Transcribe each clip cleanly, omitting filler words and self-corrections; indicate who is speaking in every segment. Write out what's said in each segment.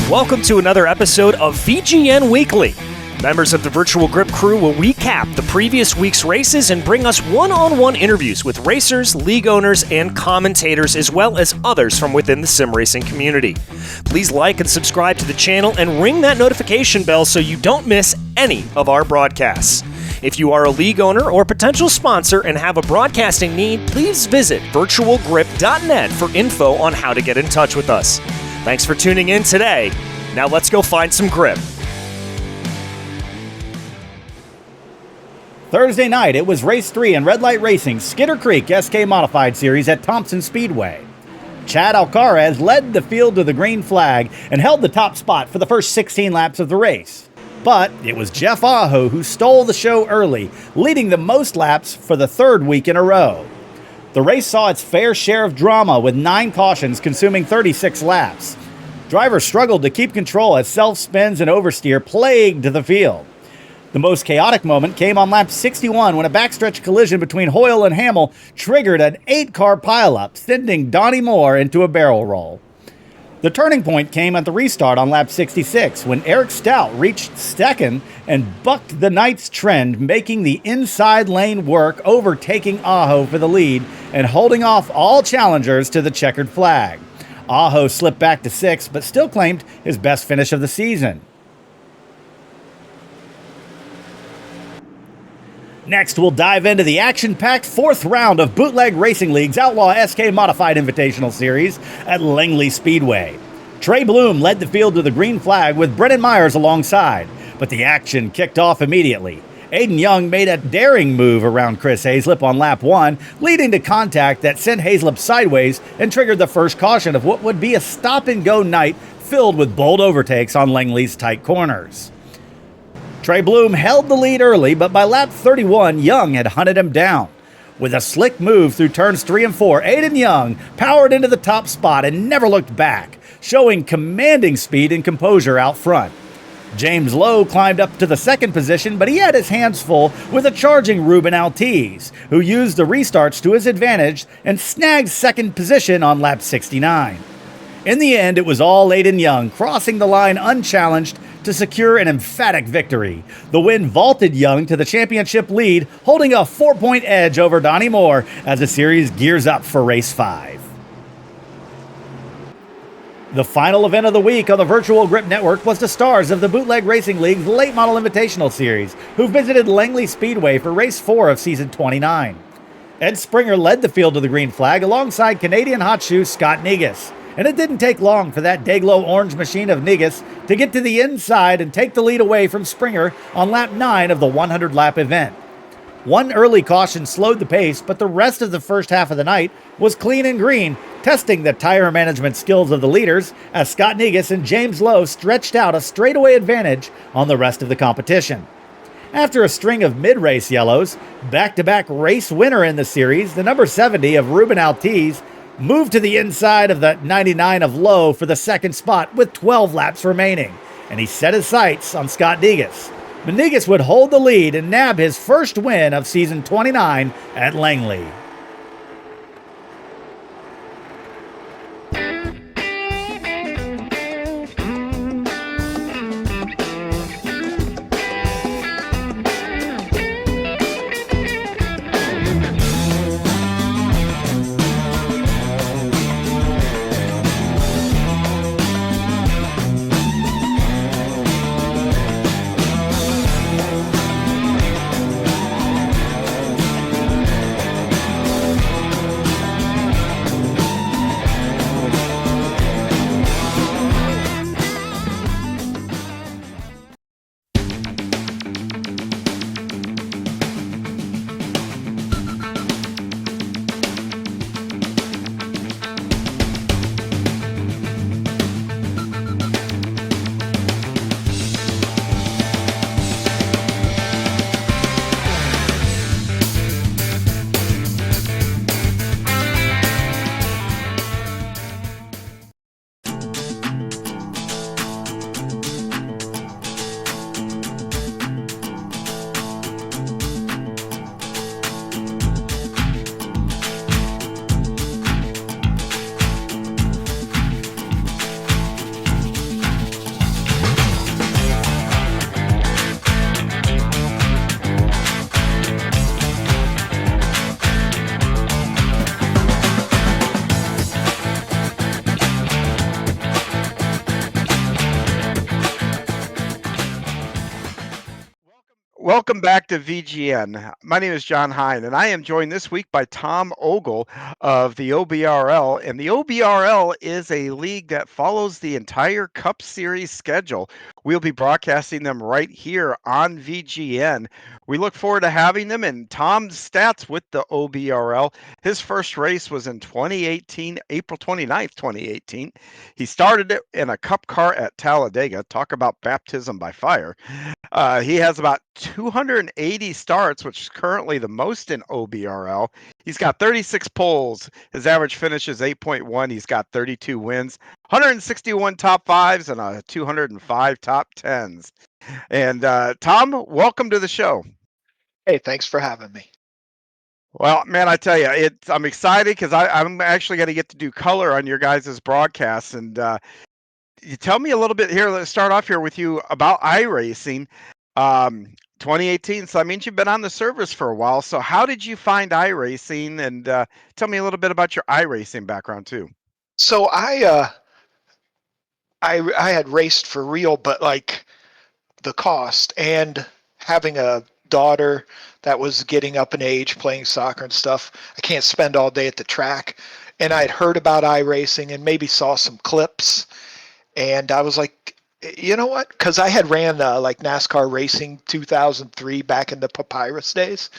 Speaker 1: Welcome to another episode of VGN Weekly. Members of the Virtual Grip crew will recap the previous week's races and bring us one-on-one interviews with racers, league owners, and commentators, as well as others from within the sim racing community. Please like and subscribe to the channel and ring that notification bell so you don't miss any of our broadcasts. If you are a league owner or potential sponsor and have a broadcasting need, please visit virtualgrip.net for info on how to get in touch with us. Thanks for tuning in today. Now let's go find some grip.
Speaker 2: Thursday night, it was Race 3 in Red Light Racing's Skidder Creek SK Modified Series at Thompson Speedway. Chad Alcaraz led the field to the green flag and held the top spot for the first 16 laps of the race. But it was Jeff Aho who stole the show early, leading the most laps for the third week in a row. The race saw its fair share of drama, with 9 cautions consuming 36 laps. Drivers struggled to keep control as self-spins and oversteer plagued the field. The most chaotic moment came on lap 61 when a backstretch collision between Hoyle and Hamill triggered an 8-car pileup, sending Donnie Moore into a barrel roll. The turning point came at the restart on lap 66 when Eric Stout reached second and bucked the night's trend, making the inside lane work, overtaking Aho for the lead and holding off all challengers to the checkered flag. Aho slipped back to 6th, but still claimed his best finish of the season. Next, we'll dive into the action-packed 4th round of Bootleg Racing League's Outlaw SK Modified Invitational Series at Langley Speedway. Trey Bloom led the field to the green flag with Brennan Myers alongside, but the action kicked off immediately. Aiden Young made a daring move around Chris Hazlip on lap 1, leading to contact that sent Hazlip sideways and triggered the first caution of what would be a stop-and-go night filled with bold overtakes on Langley's tight corners. Trey Bloom held the lead early, but by lap 31, Young had hunted him down. With a slick move through turns 3 and 4, Aiden Young powered into the top spot and never looked back, showing commanding speed and composure out front. James Lowe climbed up to the 2nd position, but he had his hands full with a charging Ruben Altiz, who used the restarts to his advantage and snagged 2nd position on lap 69. In the end, it was all Aiden Young crossing the line unchallenged to secure an emphatic victory. The win vaulted Young to the championship lead, holding a 4-point edge over Donnie Moore as the series gears up for Race 5. The final event of the week on the Virtual Grip Network was the stars of the Bootleg Racing League's Late Model Invitational Series, who visited Langley Speedway for Race 4 of Season 29. Ed Springer led the field to the green flag alongside Canadian hot shoe Scott Negus. And it didn't take long for that Dayglow orange machine of Negus to get to the inside and take the lead away from Springer on lap 9 of the 100-lap event. One early caution slowed the pace, but the rest of the first half of the night was clean and green, testing the tire management skills of the leaders as Scott Negus and James Lowe stretched out a straightaway advantage on the rest of the competition. After a string of mid-race yellows, back-to-back race winner in the series, the number 70 of Ruben Altiz, moved to the inside of the 99 of Lowe for the 2nd spot with 12 laps remaining, and he set his sights on Scott Negus. But Negus would hold the lead and nab his first win of season 29 at Langley.
Speaker 3: Welcome back to VGN. My name is John Hine, and I am joined this week by Tom Ogle of the OBRL. And the OBRL is a league that follows the entire Cup Series schedule. We'll be broadcasting them right here on VGN. We look forward to having them. And Tom's stats with the OBRL, his first race was in 2018, April 29th, 2018. He started it in a Cup car at Talladega. Talk about baptism by fire. He has about 280 starts, which is currently the most in OBRL. He's got 36 poles. His average finish is 8.1. He's got 32 wins, 161 top fives, and 205 top tens. And Tom, welcome to the show.
Speaker 4: Hey, thanks for having me.
Speaker 3: Well, man, I tell you, I'm excited because I'm actually going to get to do color on your guys' broadcasts. And you tell me a little bit here. Let's start off here with you about iRacing. 2018. So that means you've been on the service for a while. So how did you find iRacing? And tell me a little bit about your iRacing background too.
Speaker 4: So I had raced for real, but like the cost and having a daughter that was getting up in age, playing soccer and stuff, I can't spend all day at the track. And I had heard about iRacing and maybe saw some clips, and I was like, you know what? Because I had ran like NASCAR racing 2003 back in the Papyrus days,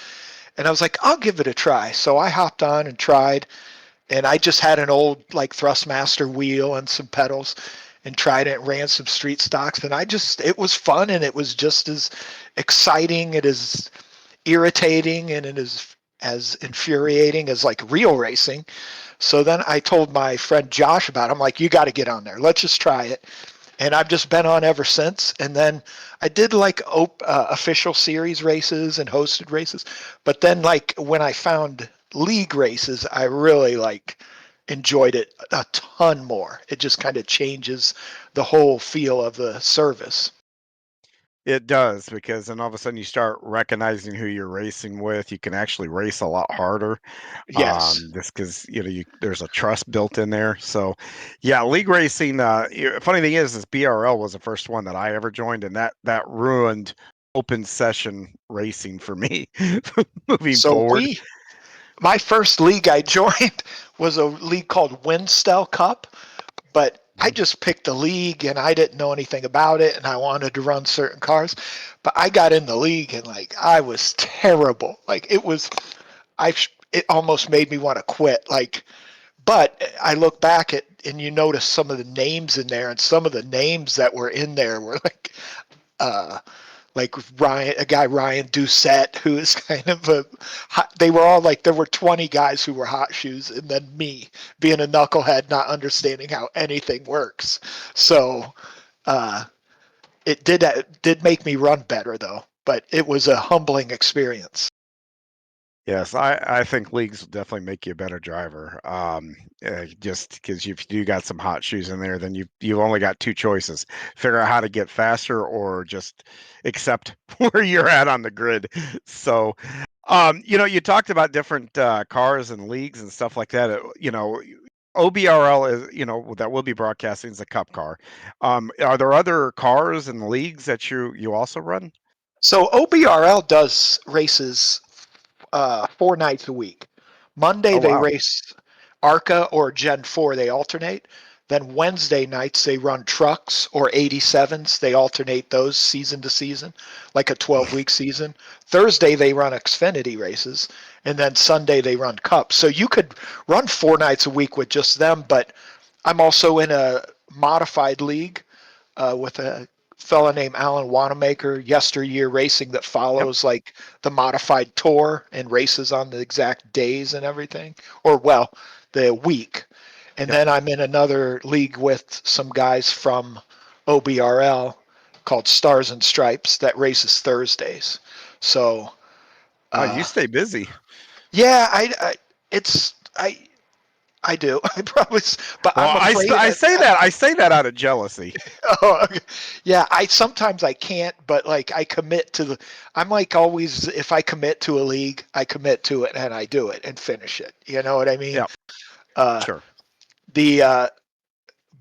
Speaker 4: and I was like, I'll give it a try. So I hopped on and tried, and I just had an old like Thrustmaster wheel and some pedals and tried it, ran some street stocks, and it was fun, and it was just as exciting, it is irritating, and it is as infuriating as like real racing. So then I told my friend Josh about it. I'm like, you got to get on there. Let's just try it. And I've just been on ever since. And then I did like official series races and hosted races. But then like when I found league races, I really like enjoyed it a ton more. It just kind of changes the whole feel of the service.
Speaker 3: It does, because then all of a sudden you start recognizing who you're racing with. You can actually race a lot harder,
Speaker 4: Yes.
Speaker 3: just because there's a trust built in there. So, yeah, league racing. Funny thing is BRL was the first one that I ever joined, and that ruined open session racing for me moving
Speaker 4: So
Speaker 3: forward.
Speaker 4: my first league I joined was a league called Winstell Cup, but I just picked the league and I didn't know anything about it, and I wanted to run certain cars. But I got in the league and like I was terrible. Like it almost made me want to quit. But I look back at and you notice some of the names in there, and some of the names that were in there were uh, like Ryan Doucette, who is kind of they were all like, there were 20 guys who were hot shoes, and then me being a knucklehead, not understanding how anything works. So it did make me run better though, but it was a humbling experience.
Speaker 3: Yes, I think leagues will definitely make you a better driver. Just because if you got some hot shoes in there, then you've only got two choices: figure out how to get faster, or just accept where you're at on the grid. So, you talked about different cars and leagues and stuff like that. OBRL is, that will be broadcasting is a cup car. Are there other cars and leagues that you also run?
Speaker 4: So OBRL does races 4 nights a week. Monday
Speaker 3: Oh,
Speaker 4: they
Speaker 3: wow.
Speaker 4: race ARCA or Gen 4, they alternate. Then Wednesday nights they run trucks or 87s. They alternate those season to season, like a 12-week season. Thursday they run Xfinity races, and then Sunday they run cups. So you could run 4 nights a week with just them, but I'm also in a modified league with a fella named Alan Wanamaker, Yesteryear Racing, that
Speaker 3: Yep.
Speaker 4: follows like the modified tour and races on the exact days and everything, or well, the week. And
Speaker 3: Yep.
Speaker 4: then I'm in another league with some guys from OBRL called Stars and Stripes that races Thursdays. So
Speaker 3: Oh, you
Speaker 4: uh,
Speaker 3: stay busy.
Speaker 4: yeah, it's I do. I probably, but
Speaker 3: Well,
Speaker 4: I'm afraid.
Speaker 3: I say that out of jealousy.
Speaker 4: Oh, okay. Yeah, I sometimes I can't, but like I commit to the. I'm like always, if I commit to a league, I commit to it and I do it and finish it. You know what I mean?
Speaker 3: Yeah,
Speaker 4: Uh,
Speaker 3: sure.
Speaker 4: the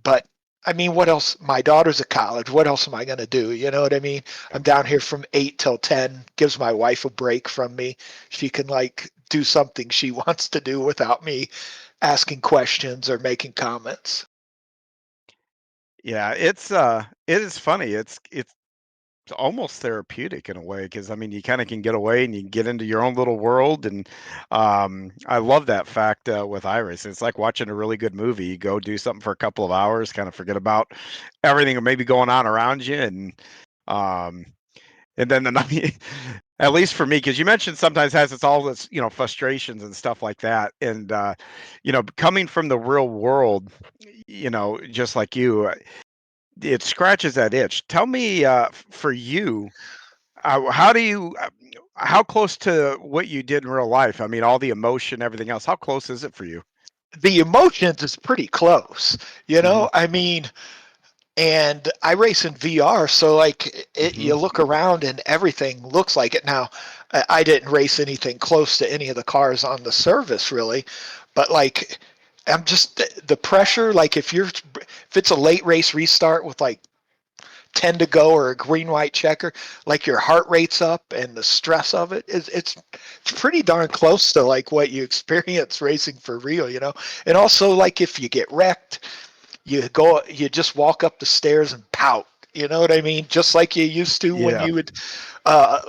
Speaker 4: but I mean, what else? My daughter's at college. What else am I going to do? You know what I mean? I'm down here from 8 till 10. Gives my wife a break from me. She can like do something she wants to do without me asking questions or making comments.
Speaker 3: Yeah, it is funny. It's almost therapeutic in a way because I mean you kind of can get away and you can get into your own little world and I love that fact with Iris. It's like watching a really good movie. You go do something for a couple of hours, kind of forget about everything that may be going on around you, um, and then the night, at least for me, because you mentioned sometimes has it's all this frustrations and stuff like that, and coming from the real world, just like you. It scratches that itch. Tell me, for you, how do you, how close to what you did in real life? I mean, all the emotion, everything else. How close is it for you?
Speaker 4: The emotions is pretty close, you
Speaker 3: Hmm.
Speaker 4: know? I mean, and I race in VR, so like
Speaker 3: Hmm.
Speaker 4: you look around and everything looks like it. Now, I didn't race anything close to any of the cars on the service really, but like I'm just the pressure. Like if it's a late race restart with like 10 to go or a green white checker, like your heart rate's up and the stress of it is it's pretty darn close to like what you experience racing for real, you know. And also like if you get wrecked, you just walk up the stairs and pout. You know what I mean? Just like you used to when
Speaker 3: Yeah.
Speaker 4: you would, uh,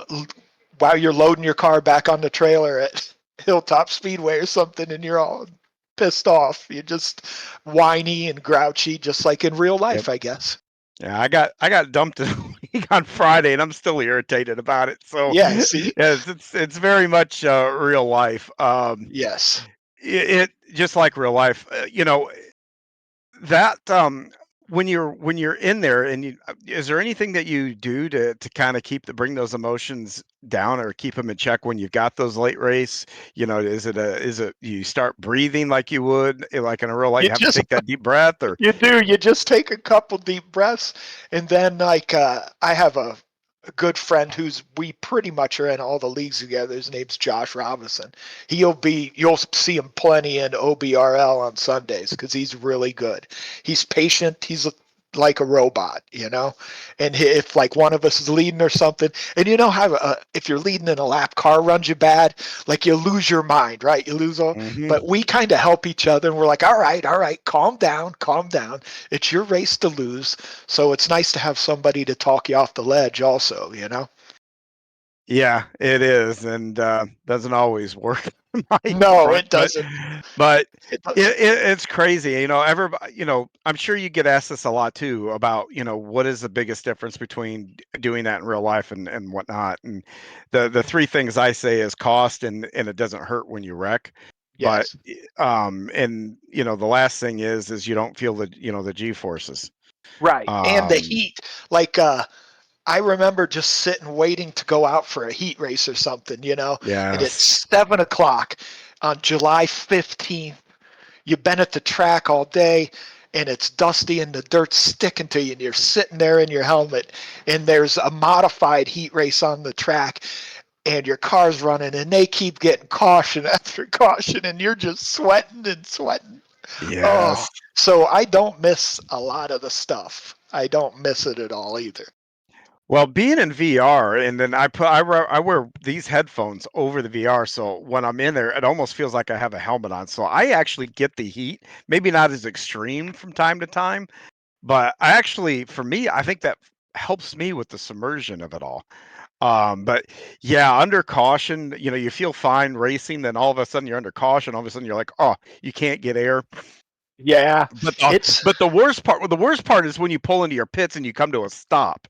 Speaker 4: while you're loading your car back on the trailer at Hilltop Speedway or something, and you're all pissed off. You're just whiny and grouchy, just like in real
Speaker 3: Yep.
Speaker 4: life, I guess.
Speaker 3: Yeah, I got dumped in a week on Friday, and I'm still irritated about it. So,
Speaker 4: Yeah. See.
Speaker 3: yes, it's very much real life.
Speaker 4: Yes.
Speaker 3: It just like real life. That, when you're in there and is there anything that you do to kinda bring those emotions down or keep them in check when you've got those late race? Is it you start breathing like you would, like in a real life,
Speaker 4: You
Speaker 3: you have to
Speaker 4: just
Speaker 3: take that deep breath or
Speaker 4: You do. You just take a couple deep breaths, and then like I have a good friend who's we pretty much are in all the leagues together. His name's Josh Robinson. You'll see him plenty in OBRL on Sundays because he's really good. He's patient. He's like a robot, you know. And if like one of us is leading or something, and you know how if you're leading in a lap, car runs you bad, like you lose your mind, right? You lose all.
Speaker 3: Mhm.
Speaker 4: But we kind of help each other, and we're like, all right, calm down, calm down. It's your race to lose, so it's nice to have somebody to talk you off the ledge, also, you know.
Speaker 3: Yeah, it is, and, doesn't always work on my
Speaker 4: No,
Speaker 3: front,
Speaker 4: it
Speaker 3: but
Speaker 4: doesn't.
Speaker 3: but
Speaker 4: It doesn't.
Speaker 3: it's crazy, everybody, I'm sure you get asked this a lot too about, what is the biggest difference between doing that in real life and whatnot, and the 3 things I say is cost and it doesn't hurt when you wreck, but,
Speaker 4: Yes.
Speaker 3: and, the last thing is you don't feel the G forces.
Speaker 4: Right. And the
Speaker 3: Um,
Speaker 4: heat, like I remember just sitting waiting to go out for a heat race or something, you know, and
Speaker 3: yes.
Speaker 4: it's 7 o'clock on July 15th. You've been at the track all day and it's dusty and the dirt's sticking to you and you're sitting there in your helmet and there's a modified heat race on the track and your car's running and they keep getting caution after caution and you're just sweating and sweating. Oh,
Speaker 3: Yes.
Speaker 4: so I don't miss a lot of the stuff. I don't miss it at all either.
Speaker 3: Well, being in VR, and then I wear these headphones over the VR, so when I'm in there, it almost feels like I have a helmet on. So I actually get the heat, maybe not as extreme from time to time, but for me, I think that helps me with the submersion of it all. But yeah, under caution, you feel fine racing, then all of a sudden you're under caution. All of a sudden you're like, oh, you can't get air.
Speaker 4: Yeah,
Speaker 3: But uh,
Speaker 4: it's
Speaker 3: but the worst part is when you pull into your pits and you come to a stop.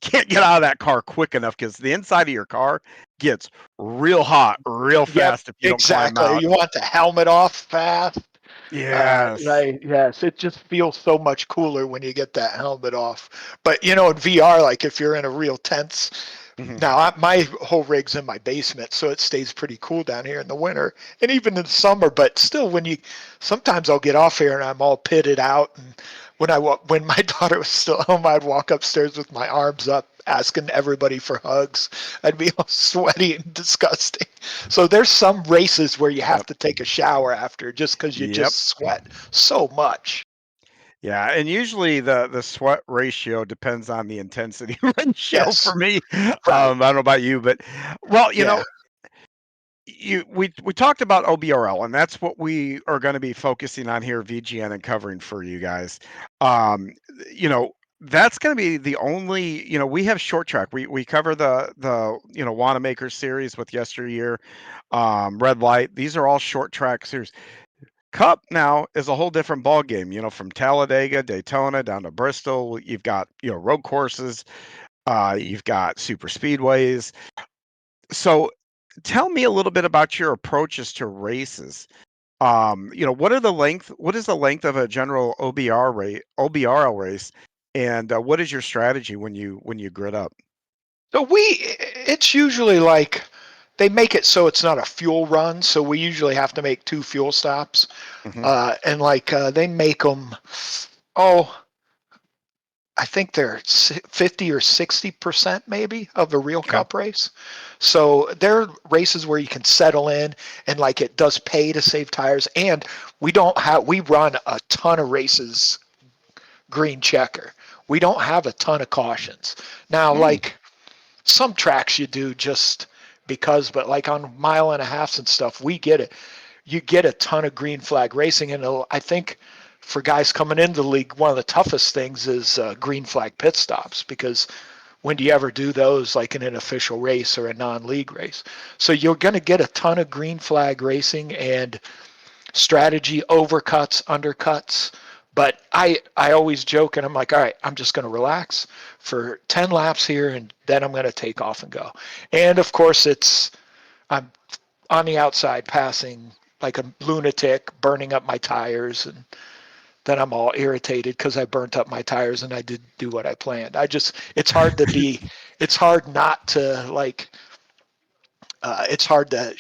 Speaker 3: Can't get out of that car quick enough because the inside of your car gets real hot real
Speaker 4: yep,
Speaker 3: fast if you don't climb
Speaker 4: exactly.
Speaker 3: out.
Speaker 4: You want the helmet off fast.
Speaker 3: Yes.
Speaker 4: Right. Yes. It just feels so much cooler when you get that helmet off. But you know, in VR, like if you're in a real tense,
Speaker 3: Mhm.
Speaker 4: now my whole rig's in my basement, so it stays pretty cool down here in the winter and even in the summer. But still, sometimes I'll get off here and I'm all pitted out. And when my daughter was still home, I'd walk upstairs with my arms up, asking everybody for hugs. I'd be all sweaty and disgusting. So there's some races where you have
Speaker 3: Yep.
Speaker 4: to take a shower after just because you
Speaker 3: Yep.
Speaker 4: just sweat so much.
Speaker 3: Yeah, and usually the sweat ratio depends on the intensity ratio
Speaker 4: Yes.
Speaker 3: for me.
Speaker 4: Right.
Speaker 3: I don't know about you, but well,
Speaker 4: Yeah.
Speaker 3: we talked about OBRL, and that's what we are going to be focusing on here, VGN, and covering for you guys. Um, you know, that's going to be the only. We have short track. We cover the Wanamaker series with yesteryear, red light. These are all short track series. Cup now is a whole different ball game. From Talladega, Daytona down to Bristol, you've got road courses, you've got super speedways. So, tell me a little bit about your approaches to races. What is the length of a general OBRL race, and what is your strategy when you grid up?
Speaker 4: So it's usually like they make it so it's not a fuel run. So we usually have to make 2 fuel stops.
Speaker 3: Hmm.
Speaker 4: And like they make them, oh, I think they're 50 or 60% maybe of a real
Speaker 3: Okay.
Speaker 4: cup race. So there are races where you can settle in and like it does pay to save tires. And we run a ton of races green checker. We don't have a ton of cautions. Now,
Speaker 3: Mm.
Speaker 4: like some tracks you do just because, but like on mile and a halfs and stuff, we get it. You get a ton of green flag racing, and I think for guys coming into the league, one of the toughest things is green flag pit stops because when do you ever do those like in an official race or a non-league race? So you're going to get a ton of green flag racing and strategy overcuts, undercuts. But I always joke and I'm like, all right, I'm just going to relax for 10 laps here and then I'm going to take off and go. And of course, I'm on the outside passing like a lunatic, burning up my tires. And then I'm all irritated because I burnt up my tires and I didn't do what I planned. It's hard not to like, it's hard to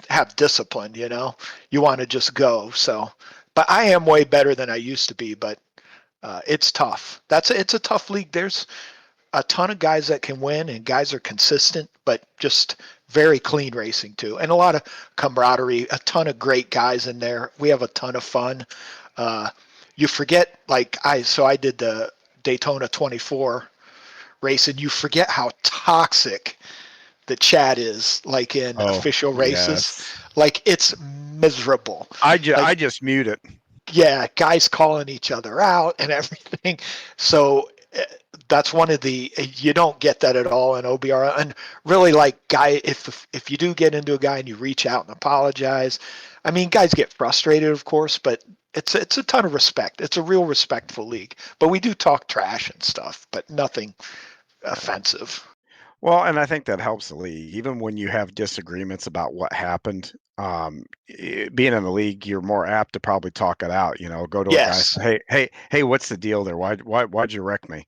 Speaker 4: have discipline, you know. You want to just go. So, but I am way better than I used to be. But it's tough. It's a tough league. There's a ton of guys that can win, and guys are consistent, but just very clean racing too, and a lot of camaraderie. A ton of great guys in there. We have a ton of fun. Uh, you forget, like I did the Daytona 24 race, and you forget how toxic the chat is like in
Speaker 3: Oh,
Speaker 4: official races.
Speaker 3: yes.
Speaker 4: Like it's miserable.
Speaker 3: I
Speaker 4: Like
Speaker 3: just mute it.
Speaker 4: yeah, guys calling each other out and everything. So that's one of the you don't get that at all in OBR. And really, like guy, if you do get into a guy and you reach out and apologize, I mean, guys get frustrated, of course, but it's a ton of respect. It's a real respectful league. But we do talk trash and stuff, but nothing offensive.
Speaker 3: Well, and I think that helps the league, even when you have disagreements about what happened. Being in the league, you're more apt to probably talk it out. Go to a guy,
Speaker 4: Yes,
Speaker 3: say, "Hey, what's the deal there? Why'd you wreck me?"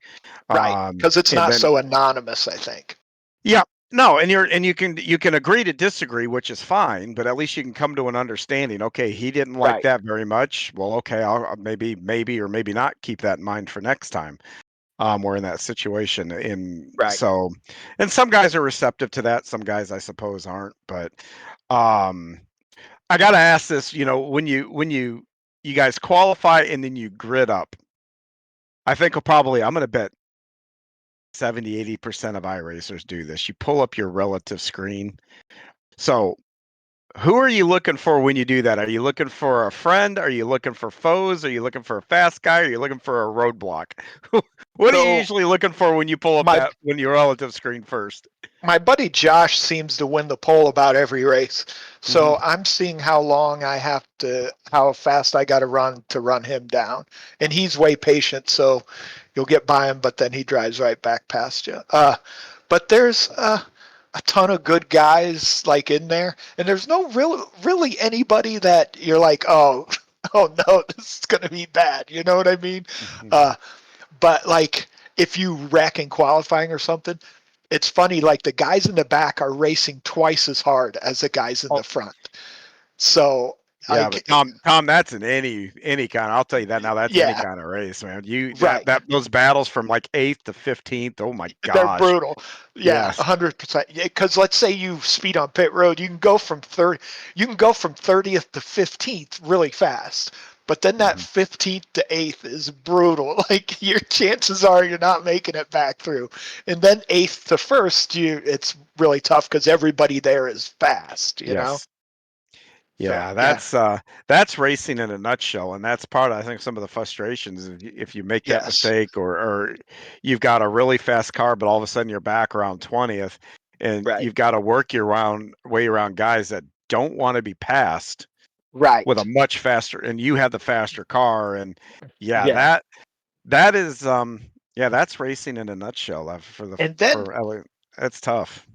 Speaker 4: right. Because it's
Speaker 3: And
Speaker 4: not
Speaker 3: then,
Speaker 4: so anonymous, I think.
Speaker 3: yeah, no, and you can agree to disagree, which is fine, but at least you can come to an understanding. Okay, he didn't like
Speaker 4: Right,
Speaker 3: that very much. Well, okay, I'll maybe or maybe not keep that in mind for next time. We're in that situation.
Speaker 4: right.
Speaker 3: And some guys are receptive to that. Some guys, I suppose, aren't. But um, I got to ask this. When you guys qualify and then you grid up, I think I'm going to bet 70-80% of iRacers do this. You pull up your relative screen. So who are you looking for when you do that? Are you looking for a friend? Are you looking for foes? Are you looking for a fast guy? Are you looking for a roadblock? What are you
Speaker 4: So
Speaker 3: usually looking for when you pull up
Speaker 4: my
Speaker 3: that when your relative screen first?
Speaker 4: my buddy Josh seems to win the poll about every race.
Speaker 3: Hmm.
Speaker 4: So I'm seeing how fast I got to run him down. And he's way patient, so you'll get by him, but then he drives right back past you. But there's a ton of good guys like in there, and there's no really anybody that you're like, oh, oh no, this is gonna be bad. You know what I mean? Uh, but like if you wreck in qualifying or something, it's funny. Like the guys in the back are racing twice as hard as the guys in
Speaker 3: Oh,
Speaker 4: the front. So
Speaker 3: yeah, but Tom, that's in any kind. I'll tell you that now. That's any
Speaker 4: yeah,
Speaker 3: kind of race, man. You that
Speaker 4: right.
Speaker 3: that those battles from like 8th to 15th. Oh my
Speaker 4: They're
Speaker 3: gosh.
Speaker 4: brutal. Yeah,
Speaker 3: Yes.
Speaker 4: 100%. Because let's say you speed on pit road, you can go from 30th to 15th really fast. But then that
Speaker 3: Mhm.
Speaker 4: 15th to 8th is brutal. Like your chances are you're not making it back through. And then 8th to 1st, it's really tough because everybody there is fast, you know?
Speaker 3: Yes.
Speaker 4: So,
Speaker 3: Yeah,
Speaker 4: yeah.
Speaker 3: that's racing in a nutshell, and that's part of, I think, some of the frustrations if you make that
Speaker 4: Yes.
Speaker 3: mistake, or you've got a really fast car, but all of a sudden you're back around 20th, and
Speaker 4: Right.
Speaker 3: you've got to work your way around guys that don't want to be passed with a
Speaker 4: Right.
Speaker 3: much faster, and you have the faster car, and yeah,
Speaker 4: Yeah.
Speaker 3: that is yeah, that's racing in a nutshell.
Speaker 4: And then
Speaker 3: For LA, that's tough.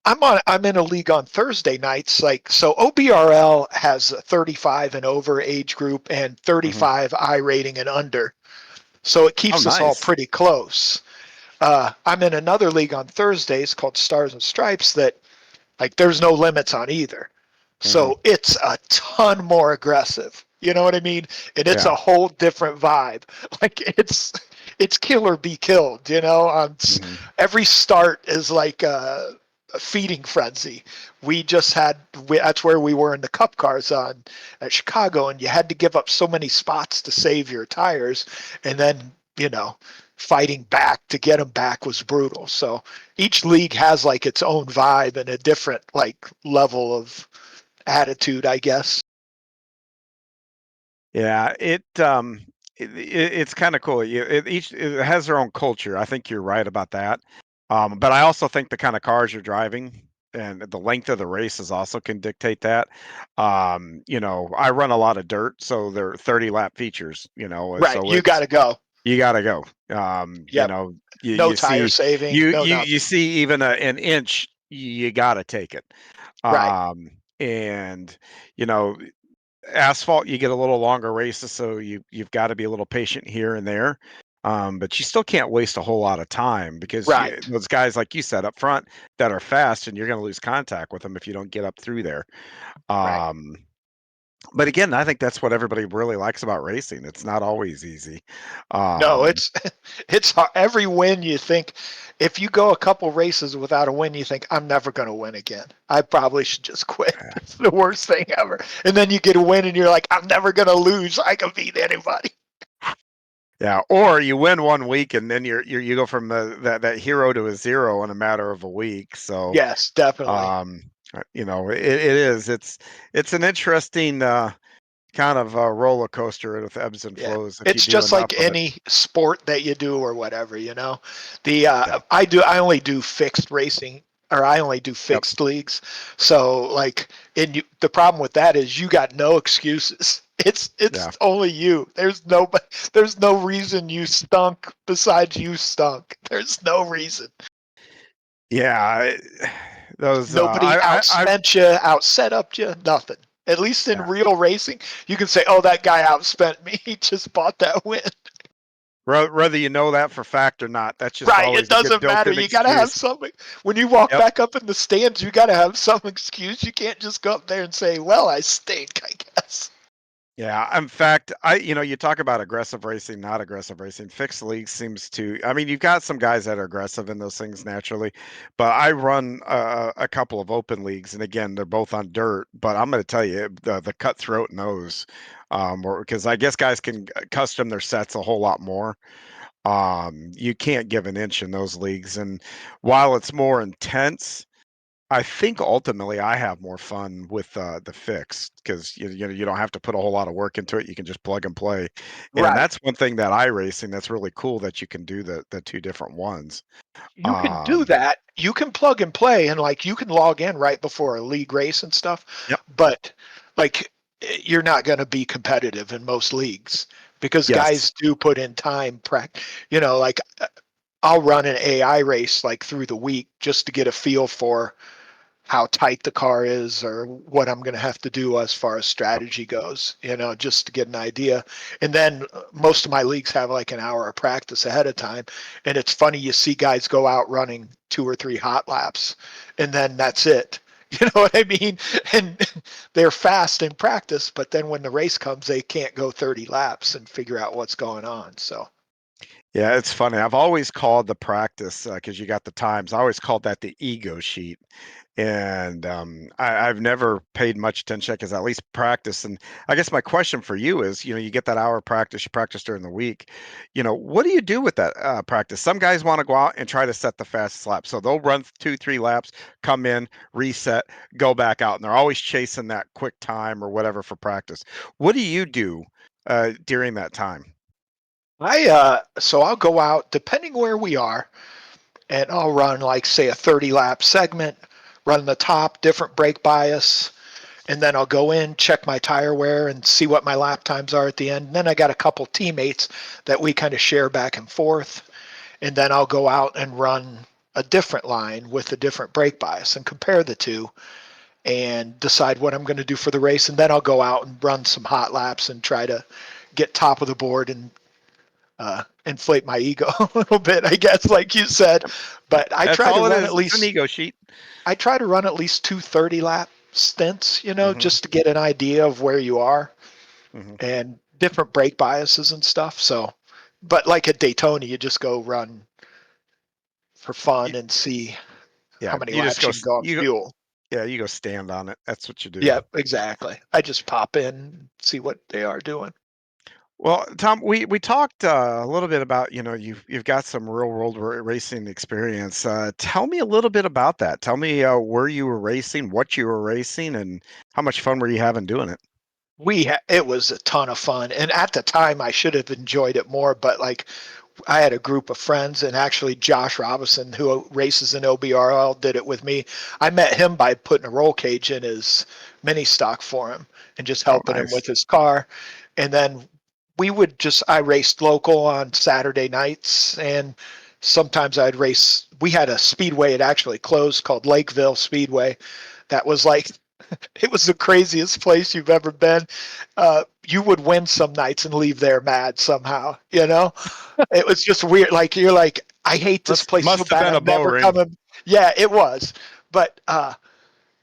Speaker 4: I'm in a league on Thursday nights. Like, so OBRL has a 35 and over age group and
Speaker 3: Hmm.
Speaker 4: 35 I rating and under. So it
Speaker 3: Oh,
Speaker 4: keeps us all
Speaker 3: nice.
Speaker 4: pretty close. I'm in another league on Thursdays called Stars and Stripes that, like, there's no limits on either.
Speaker 3: Hmm.
Speaker 4: So it's a ton more aggressive. You know what I mean? And it's
Speaker 3: Yeah.
Speaker 4: a whole different vibe. Like it's kill or be killed. You know,
Speaker 3: Hmm.
Speaker 4: every start is like a feeding frenzy. That's where we were in the Cup cars on at Chicago, and you had to give up so many spots to save your tires, and then fighting back to get them back was brutal. So each league has like its own vibe and a different like level of attitude, I guess.
Speaker 3: Yeah, it's kind of cool. It has their own culture. I think you're right about that. But I also think the kind of cars you're driving and the length of the races also can dictate that. I run a lot of dirt, so they're 30 lap features.
Speaker 4: Right,
Speaker 3: So
Speaker 4: you got
Speaker 3: it's
Speaker 4: to go.
Speaker 3: you got to go.
Speaker 4: Yep,
Speaker 3: You
Speaker 4: no
Speaker 3: you
Speaker 4: tire
Speaker 3: see
Speaker 4: saving,
Speaker 3: you
Speaker 4: no
Speaker 3: you you
Speaker 4: nothing.
Speaker 3: see even an inch, you got to take it.
Speaker 4: Right,
Speaker 3: And you know asphalt, you get a little longer races, so you've got to be a little patient here and there. But you still can't waste a whole lot of time because
Speaker 4: right,
Speaker 3: those guys, like you said up front, that are fast, and you're going to lose contact with them if you don't get up through there.
Speaker 4: right.
Speaker 3: Um, but again, I think that's what everybody really likes about racing. It's not always easy.
Speaker 4: No,
Speaker 3: Um,
Speaker 4: it's hard. Every win you think, if you go a couple races without a win, you think I'm never going to win again. I probably should just quit. It's the worst thing ever. And then you get a win, and you're like, I'm never going to lose. I can beat anybody.
Speaker 3: yeah, or you win one week, and then you go from that hero to a zero in a matter of a week. So
Speaker 4: Yes, definitely.
Speaker 3: um, it is. It's an interesting kind of a roller coaster with ebbs and
Speaker 4: Yeah.
Speaker 3: flows if you
Speaker 4: It's
Speaker 3: do
Speaker 4: just
Speaker 3: enough
Speaker 4: like
Speaker 3: of it.
Speaker 4: any sport that you do or whatever, you know.
Speaker 3: Yeah.
Speaker 4: I only do fixed racing, or I only do
Speaker 3: Yep.
Speaker 4: fixed leagues. So like the problem with that is you got no excuses. It's
Speaker 3: Yeah.
Speaker 4: only you. There's no reason you stunk besides you stunk. There's no reason.
Speaker 3: Yeah. Those
Speaker 4: Nobody
Speaker 3: I
Speaker 4: outspent you, outset up you, nothing. At least in
Speaker 3: yeah.
Speaker 4: real racing, you can say, "Oh, that guy outspent me. He just bought that win."
Speaker 3: Whether you know that for fact or not, that's just
Speaker 4: Right. It
Speaker 3: always a good
Speaker 4: doesn't matter.
Speaker 3: built-in
Speaker 4: You got to have
Speaker 3: excuse.
Speaker 4: something. When you walk
Speaker 3: Yep.
Speaker 4: back up in the stands, you got to have some excuse. You can't just go up there and say, well, I stink, I guess.
Speaker 3: Yeah, in fact, you talk about aggressive racing, not aggressive racing. Fixed league seems to, I mean, you've got some guys that are aggressive in those things naturally, but I run a couple of open leagues, and again, they're both on dirt. But I'm going to tell you, the cutthroat in those, because I guess guys can custom their sets a whole lot more. You can't give an inch in those leagues, and while it's more intense, I think ultimately I have more fun with the fix because you don't have to put a whole lot of work into it. You can just plug and play, and
Speaker 4: Right.
Speaker 3: that's one thing that iRacing that's really cool that you can do the two different ones.
Speaker 4: You can do
Speaker 3: Um,
Speaker 4: that. You can plug and play, and like you can log in right before a league race and stuff.
Speaker 3: yep.
Speaker 4: But like you're not going to be competitive in most leagues because
Speaker 3: Yes.
Speaker 4: guys do put in time. Like I'll run an AI race like through the week just to get a feel for how tight the car is or what I'm going to have to do as far as strategy goes, just to get an idea. And then most of my leagues have like an hour of practice ahead of time. And it's funny, you see guys go out running 2 or 3 hot laps and then that's it. You know what I mean? And they're fast in practice, but then when the race comes, they can't go 30 laps and figure out what's going on. So,
Speaker 3: Yeah, it's funny. I've always called the practice because you got the times. I always called that the ego sheet, and I've never paid much attention because I at least practice. And I guess my question for you is, you get that hour of practice, you practice during the week. What do you do with that practice? Some guys want to go out and try to set the fastest lap, so they'll run 2, 3 laps, come in, reset, go back out, and they're always chasing that quick time or whatever for practice. What do you do during that time?
Speaker 4: So I'll go out depending where we are, and I'll run like say a 30 lap segment, run the top, different brake bias, and then I'll go in, check my tire wear, and see what my lap times are at the end. And then I got a couple teammates that we kind of share back and forth, and then I'll go out and run a different line with a different brake bias and compare the two and decide what I'm going to do for the race. And then I'll go out and run some hot laps and try to get top of the board and inflate my ego a little bit, I guess, like you said. But I
Speaker 3: That's
Speaker 4: try to
Speaker 3: all it
Speaker 4: run
Speaker 3: is.
Speaker 4: at
Speaker 3: It's an
Speaker 4: least
Speaker 3: ego sheet.
Speaker 4: I try to run at least 2 lap stints,
Speaker 3: Hmm.
Speaker 4: just to get an idea of where you are
Speaker 3: Hmm.
Speaker 4: and different brake biases and stuff. So, but like at Daytona, you just go run for fun and see how
Speaker 3: Yeah,
Speaker 4: many
Speaker 3: you just
Speaker 4: laps
Speaker 3: go.
Speaker 4: you can go on fuel.
Speaker 3: Yeah, you go stand on it. That's what you do.
Speaker 4: Yeah, exactly. I just pop in, see what they are doing.
Speaker 3: Well, Tom, we talked a little bit about you've got some real world racing experience. Tell me a little bit about that. Tell me where you were racing, what you were racing, and how much fun were you having doing it?
Speaker 4: It was a ton of fun, and at the time I should have enjoyed it more. But like I had a group of friends, and actually Josh Robinson, who races in OBRL, did it with me. I met him by putting a roll cage in his mini stock for him and just
Speaker 3: Oh,
Speaker 4: helping him
Speaker 3: nice.
Speaker 4: with his car. And then I raced local on Saturday nights, and sometimes I'd race. We had a speedway, it actually closed, called Lakeville Speedway. That was like, it was the craziest place you've ever been. You would win some nights and leave there mad somehow, It was just weird. Like you're like, I hate this place so
Speaker 3: Must have
Speaker 4: bad.
Speaker 3: been a
Speaker 4: I'm
Speaker 3: bow
Speaker 4: never
Speaker 3: ring.
Speaker 4: coming. Yeah, it was. But I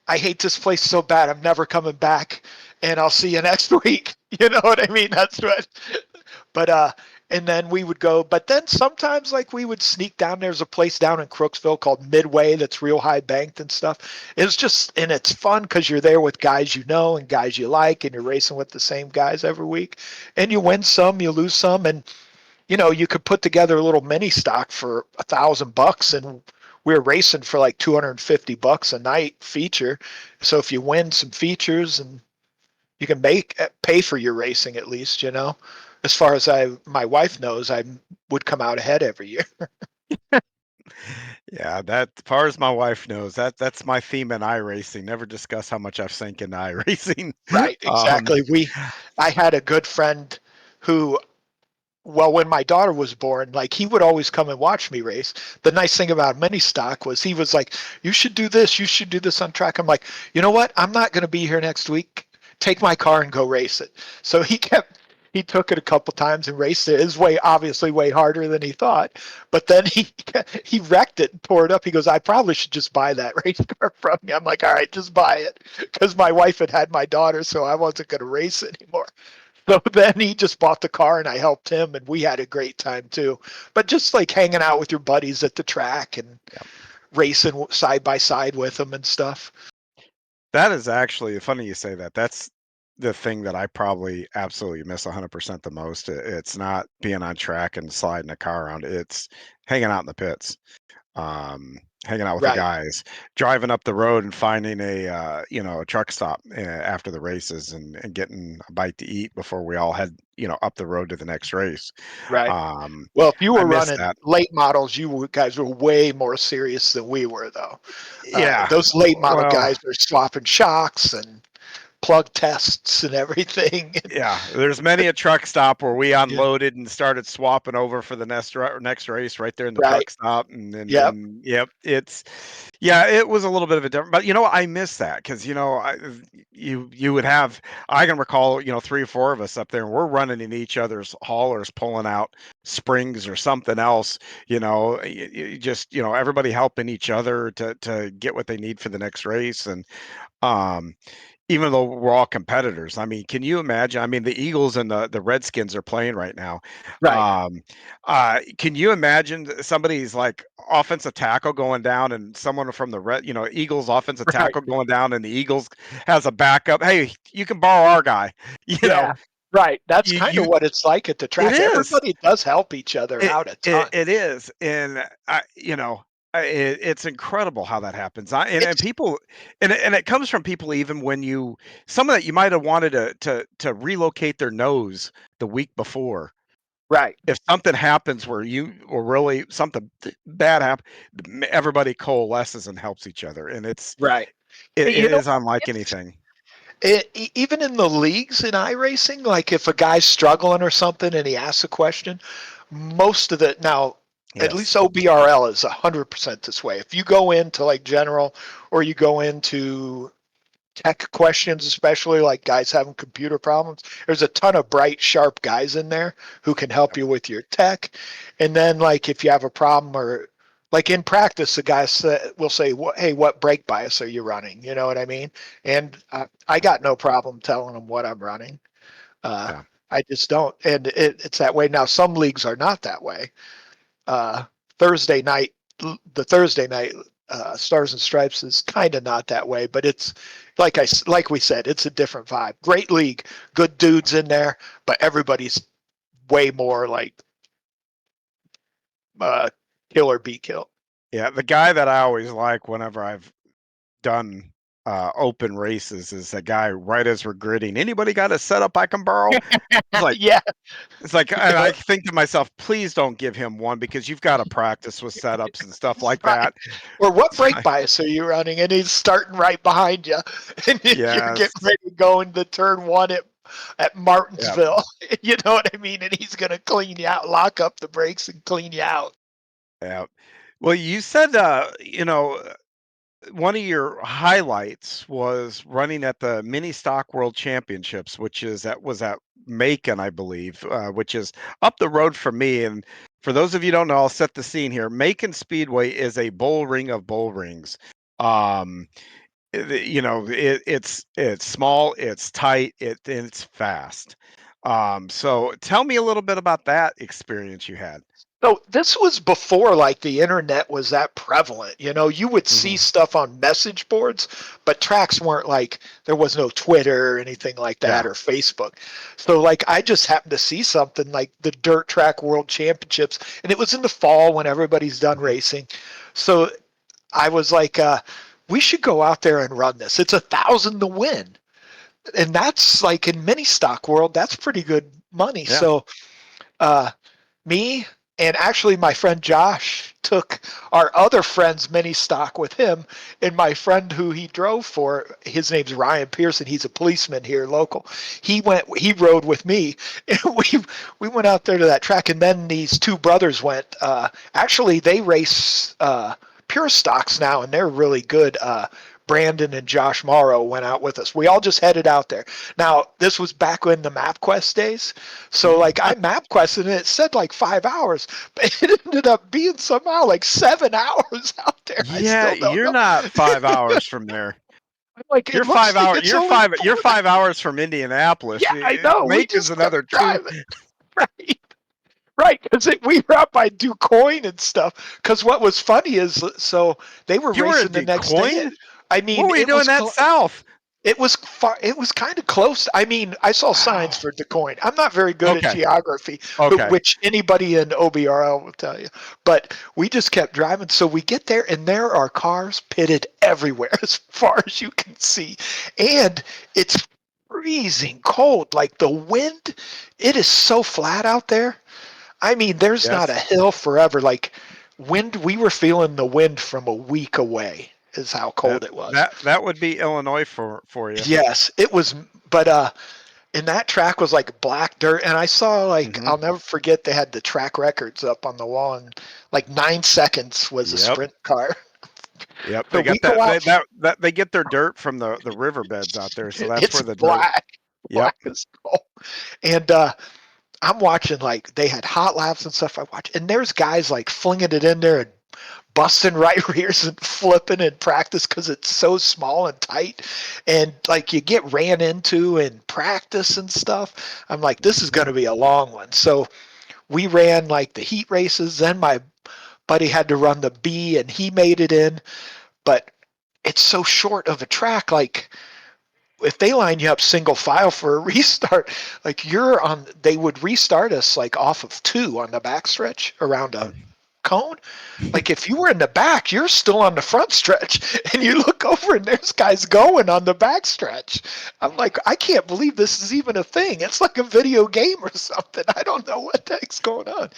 Speaker 4: hate this place so bad. I'm never coming back. And I'll see you next week. You know what I mean? That's what. But and then we would go. But then sometimes like we would sneak down. There's a place down in Crooksville called Midway that's real high banked and stuff. It's just and it's fun because you're there with guys you know and guys you like, and you're racing with the same guys every week. And you win some, you lose some, and you could put together a little mini stock for $1,000, and we were racing for like $250 a night feature. So if you win some features, and you can pay for your racing at least, As far as my wife knows, I would come out ahead every year.
Speaker 3: Yeah, that as far as my wife knows, that's my theme in iRacing. Never discuss how much I've sank into iRacing.
Speaker 4: Right,
Speaker 3: Um,
Speaker 4: exactly. I had a good friend who, well, when my daughter was born, like he would always come and watch me race. The nice thing about mini stock was he was like, "You should do this. You should do this on track." I'm like, "You know what? I'm not going to be here next week. Take my car and go race it." So he took it a couple times and raced it. It was obviously way harder than he thought, but then he wrecked it and tore it up. He goes, "I probably should just buy that race car from you." I'm like, "All right, just buy it," because my wife had my daughter, so I wasn't going to race anymore. So then he just bought the car and I helped him and we had a great time too. But just like hanging out with your buddies at the track and racing side by side with them and stuff.
Speaker 3: that is actually funny you say that. That's the thing that I probably absolutely miss 100% the most. It's not being on track and sliding a car around. It's hanging out in the pits. Hanging out with the
Speaker 4: Right,
Speaker 3: guys, driving up the road and finding a truck stop after the races and getting a bite to eat before we all head up the road to the next race.
Speaker 4: right.
Speaker 3: Um,
Speaker 4: Well, if you
Speaker 3: I
Speaker 4: were
Speaker 3: miss
Speaker 4: running
Speaker 3: that.
Speaker 4: late models, guys were way more serious than we were, though.
Speaker 3: Yeah.
Speaker 4: Those late model
Speaker 3: Well,
Speaker 4: guys are swapping shocks and plug tests and everything.
Speaker 3: yeah, there's many a truck stop where we
Speaker 4: Yeah,
Speaker 3: unloaded and started swapping over for the next race right there in the
Speaker 4: right.
Speaker 3: truck stop, and then
Speaker 4: Yep.
Speaker 3: and yep, yeah, it was a little bit of a different, but I miss that because you would have. I can recall 3 or 4 of us up there, and we're running in each other's haulers, pulling out springs or something else. Just everybody helping each other to get what they need for the next race, and um even though we're all competitors. I mean, can you imagine? I mean, the Eagles and the Redskins are playing right now.
Speaker 4: Right.
Speaker 3: Can you imagine somebody's like offensive tackle going down and someone from the Eagles offensive
Speaker 4: Right.
Speaker 3: tackle going down and the Eagles has a backup? Hey, you can borrow our guy. You know,
Speaker 4: Yeah. Right. That's kind of
Speaker 3: you
Speaker 4: what it's like at the
Speaker 3: it
Speaker 4: track.
Speaker 3: is.
Speaker 4: Everybody does help each other
Speaker 3: It
Speaker 4: out a
Speaker 3: it
Speaker 4: ton.
Speaker 3: it is, and it's incredible how that happens. And
Speaker 4: It's
Speaker 3: people, and it comes from people even when you some of that you might have wanted to relocate their nose the week before.
Speaker 4: right.
Speaker 3: If something happens where you or really something bad happens, everybody coalesces and helps each other, and
Speaker 4: Right.
Speaker 3: it
Speaker 4: You know,
Speaker 3: is unlike
Speaker 4: it's
Speaker 3: anything.
Speaker 4: even in the leagues in iRacing, like if a guy's struggling or something and he asks a question, most of the now at least
Speaker 3: Yes.
Speaker 4: OBRL is 100% this way. If you go into like general or you go into tech questions, especially like guys having computer problems, there's a ton of bright, sharp guys in there who can help you with your tech. And then, like, if you have a problem or like in practice, the guy will say, "Hey, what brake bias are you running?" You know what I mean? And I got no problem telling them what I'm running. Uh,
Speaker 3: Yeah.
Speaker 4: I just don't, and it's that way now. Some leagues are not that way. Uh, Thursday night, the Thursday night Stars and Stripes is kind of not that way, but it's like we said, it's a different vibe. Great league, good dudes in there, but everybody's way more like uh, kill or be killed.
Speaker 3: Yeah. The guy that I always like whenever I've done open races is a guy right as we're gridding. Anybody got a setup I can borrow? It's like
Speaker 4: Yeah,
Speaker 3: it's like,
Speaker 4: you
Speaker 3: and
Speaker 4: know,
Speaker 3: I think to myself, please don't give him one because you've got to practice with setups and stuff like
Speaker 4: right.
Speaker 3: that.
Speaker 4: Or what
Speaker 3: It's
Speaker 4: brake
Speaker 3: like,
Speaker 4: bias are you running? And he's starting right behind you, and you're
Speaker 3: yes,
Speaker 4: getting ready to go into turn one at
Speaker 3: yeah,
Speaker 4: Martinsville. You know what I mean? And he's going to clean you out, lock up the brakes, and clean you out.
Speaker 3: yeah. Well, you said, one of your highlights was running at the Mini Stock World Championships, which is that was at Macon, I believe, which is up the road from me. And for those of you who don't know, I'll set the scene here. Macon Speedway is a bull ring of bull rings. Um, it's small, it's tight, it's fast. So tell me a little bit about that experience you had.
Speaker 4: So this was before like the internet was that prevalent. You know, you would see
Speaker 3: Hmm.
Speaker 4: stuff on message boards, but tracks weren't like there was no Twitter or anything like that
Speaker 3: Yeah.
Speaker 4: or Facebook. So like I just happened to see something like the Dirt Track World Championships, and it was in the fall when everybody's done
Speaker 3: Hmm.
Speaker 4: racing. So I was like, we should go out there and run this. It's 1,000 to win, and that's like in mini stock world, that's pretty good money.
Speaker 3: Yeah.
Speaker 4: So uh, me and actually my friend Josh took our other friend's mini stock with him, and my friend who he drove for, his name's Ryan Pearson. He's a policeman here local. He rode with me, and we went out there to that track, and then these two brothers went. Actually, they race pure stocks now, and they're really good. Brandon and Josh Morrow went out with us. We all just headed out there. Now, this was back in the MapQuest days. So,
Speaker 3: Mhm.
Speaker 4: like, I MapQuested and it said like 5 hours, but it ended up being somehow like 7 hours out there. I
Speaker 3: Yeah,
Speaker 4: still don't
Speaker 3: you're
Speaker 4: know.
Speaker 3: not 5 hours from there.
Speaker 4: I'm like, it
Speaker 3: You're
Speaker 4: looks
Speaker 3: five
Speaker 4: like
Speaker 3: hour.
Speaker 4: it's only
Speaker 3: You're
Speaker 4: 4.
Speaker 3: 5 hours from Indianapolis.
Speaker 4: Yeah, I know. We
Speaker 3: Macon's
Speaker 4: just kept
Speaker 3: another two.
Speaker 4: driving. Right. Right, because we were out by DuQuoin and stuff. Because what was funny is, so they were
Speaker 3: You were in
Speaker 4: racing the next day.
Speaker 3: DuQuoin.
Speaker 4: I
Speaker 3: What
Speaker 4: mean,
Speaker 3: were you doing that south?
Speaker 4: it was far. It was kind of close. I mean, I saw signs
Speaker 3: Wow.
Speaker 4: for DuQuoin. I'm not very good at
Speaker 3: Okay.
Speaker 4: geography,
Speaker 3: Okay.
Speaker 4: which anybody in OBRL will tell you. But we just kept driving. So we get there, and there are cars pitted everywhere, as far as you can see, and it's freezing cold. Like the wind, it is so flat out there. I mean, there's not a
Speaker 3: Yes.
Speaker 4: hill forever. Like wind, we were feeling the wind from a week away. Is how
Speaker 3: That
Speaker 4: cold it was.
Speaker 3: that would be Illinois for you.
Speaker 4: Yes, it was, but and that track was like black dirt, and I saw like
Speaker 3: Hmm.
Speaker 4: I'll never forget they had the track records up on the wall, and like 9 seconds was a
Speaker 3: Yep.
Speaker 4: sprint car.
Speaker 3: Yep.
Speaker 4: So
Speaker 3: They
Speaker 4: we
Speaker 3: got
Speaker 4: go
Speaker 3: that.
Speaker 4: out,
Speaker 3: They get their dirt from the riverbeds out there, so that's
Speaker 4: it's
Speaker 3: where the dirt.
Speaker 4: black,
Speaker 3: Yep.
Speaker 4: black as coal, and I'm watching like they had hot laps and stuff. I watch, and there's guys like flinging it in there and busting right rears and flipping in practice because it's so small and tight, and like you get ran into in practice and stuff. I'm like, this is going to be a long one. So we ran like the heat races. Then my buddy had to run the B, and he made it in, but it's so short of a track. Like if they line you up single file for a restart, like they would restart us like off of 2 on the backstretch around a cone. Like if you were in the back, you're still on the front stretch, and you look over and there's guys going on the back stretch. I'm like, I can't believe this is even a thing. It's like a video game or something. I don't know what the heck's going on.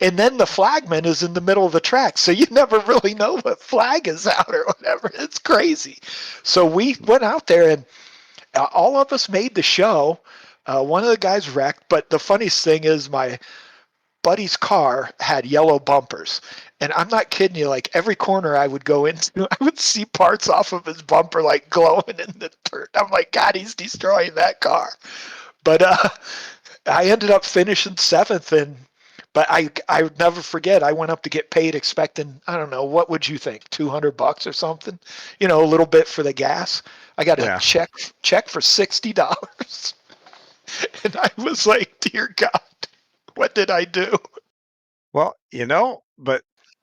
Speaker 4: And then the flagman is in the middle of the track, so you never really know what flag is out or whatever. It's crazy. So we went out there, and all of us made the show. One of the guys wrecked, but the funniest thing is my buddy's car had yellow bumpers. And I'm not kidding you, like every corner I would go into, I would see parts off of his bumper like glowing in the dirt. I'm like, God, he's destroying that car. But I ended up finishing 7th, but I would never forget. I went up to get paid expecting, I don't know, what would you think, $200 or something? A little bit for the gas. I got a check for $60. And I was like, dear God, what did I do?
Speaker 3: Well, but